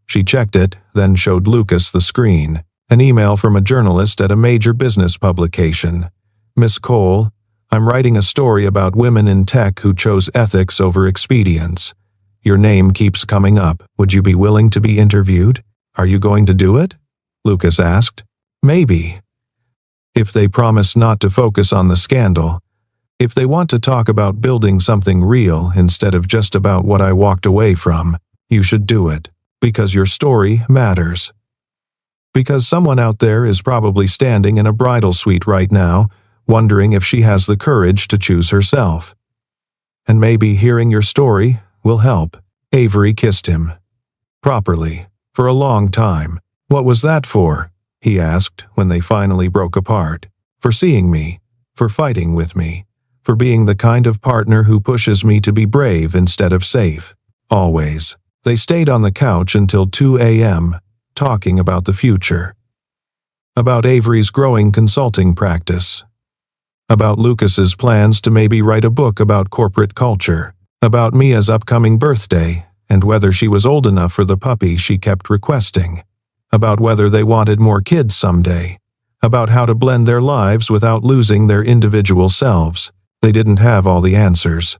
She checked it, then showed Lucas the screen. An email from a journalist at a major business publication. Miss Cole, I'm writing a story about women in tech who chose ethics over expedience. Your name keeps coming up. Would you be willing to be interviewed? Are you going to do it? Lucas asked. Maybe. If they promise not to focus on the scandal. If they want to talk about building something real instead of just about what I walked away from, you should do it. Because your story matters. Because someone out there is probably standing in a bridal suite right now, wondering if she has the courage to choose herself. And maybe hearing your story will help. Avery kissed him. Properly. For a long time. What was that for? He asked when they finally broke apart. For seeing me. For fighting with me. For being the kind of partner who pushes me to be brave instead of safe. Always. They stayed on the couch until 2 a.m., talking about the future. About Avery's growing consulting practice. About Lucas's plans to maybe write a book about corporate culture. About Mia's upcoming birthday, and whether she was old enough for the puppy she kept requesting. About whether they wanted more kids someday. About how to blend their lives without losing their individual selves. They didn't have all the answers.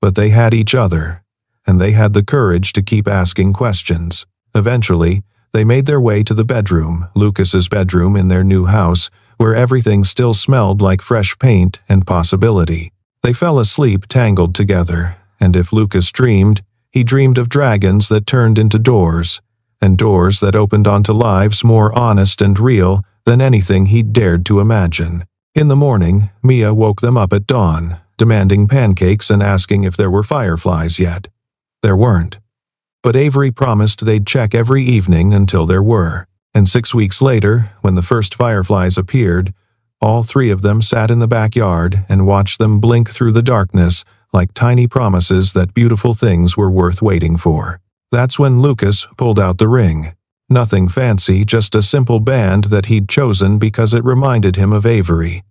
But they had each other, and they had the courage to keep asking questions. Eventually, they made their way to the bedroom, Lucas's bedroom in their new house, where everything still smelled like fresh paint and possibility. They fell asleep tangled together, and if Lucas dreamed, he dreamed of dragons that turned into doors, and doors that opened onto lives more honest and real than anything he'd dared to imagine. In the morning, Mia woke them up at dawn, demanding pancakes and asking if there were fireflies yet. There weren't. But Avery promised they'd check every evening until there were, and 6 weeks later, when the first fireflies appeared, all three of them sat in the backyard and watched them blink through the darkness like tiny promises that beautiful things were worth waiting for. That's when Lucas pulled out the ring. Nothing fancy, just a simple band that he'd chosen because it reminded him of Avery.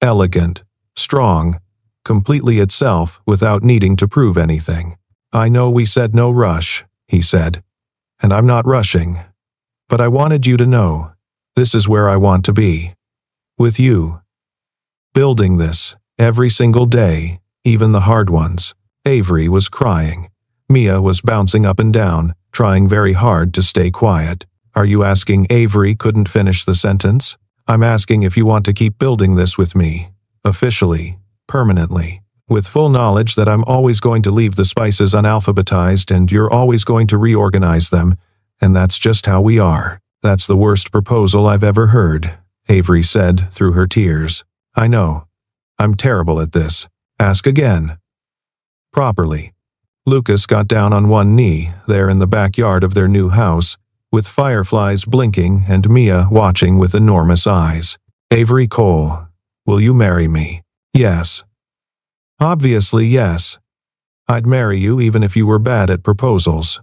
Elegant, strong, completely itself without needing to prove anything. I know we said no rush, he said. And I'm not rushing. But I wanted you to know, this is where I want to be. With you. Building this, every single day, even the hard ones. Avery was crying. Mia was bouncing up and down, trying very hard to stay quiet. Are you asking Avery couldn't finish the sentence? I'm asking if you want to keep building this with me. Officially. Permanently. With full knowledge that I'm always going to leave the spices unalphabetized and you're always going to reorganize them, and that's just how we are. That's the worst proposal I've ever heard, Avery said through her tears. I know. I'm terrible at this. Ask again. Properly. Lucas got down on one knee, there in the backyard of their new house, with fireflies blinking and Mia watching with enormous eyes. Avery Cole, will you marry me? Yes. Obviously, yes. I'd marry you even if you were bad at proposals.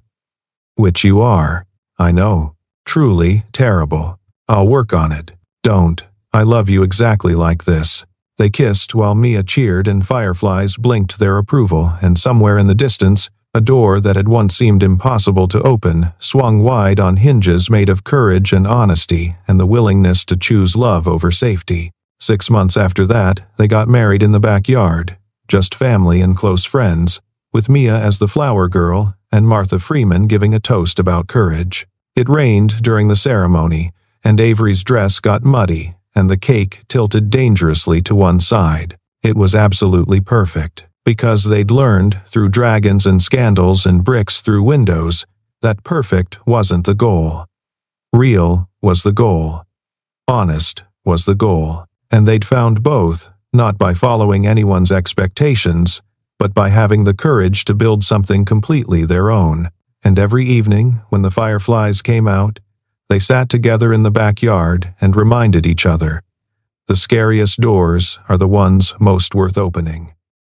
Which you are. I know. Truly terrible. I'll work on it. Don't. I love you exactly like this. They kissed while Mia cheered and fireflies blinked their approval, and somewhere in the distance, a door that had once seemed impossible to open swung wide on hinges made of courage and honesty and the willingness to choose love over safety. 6 months after that, they got married in the backyard, just family and close friends, with Mia as the flower girl and Martha Freeman giving a toast about courage. It rained during the ceremony, and Avery's dress got muddy, and the cake tilted dangerously to one side. It was absolutely perfect, because they'd learned, through dragons and scandals and bricks through windows, that perfect wasn't the goal. Real was the goal. Honest was the goal. And they'd found both, not by following anyone's expectations, but by having the courage to build something completely their own. And every evening, when the fireflies came out, they sat together in the backyard and reminded each other, the scariest doors are the ones most worth opening.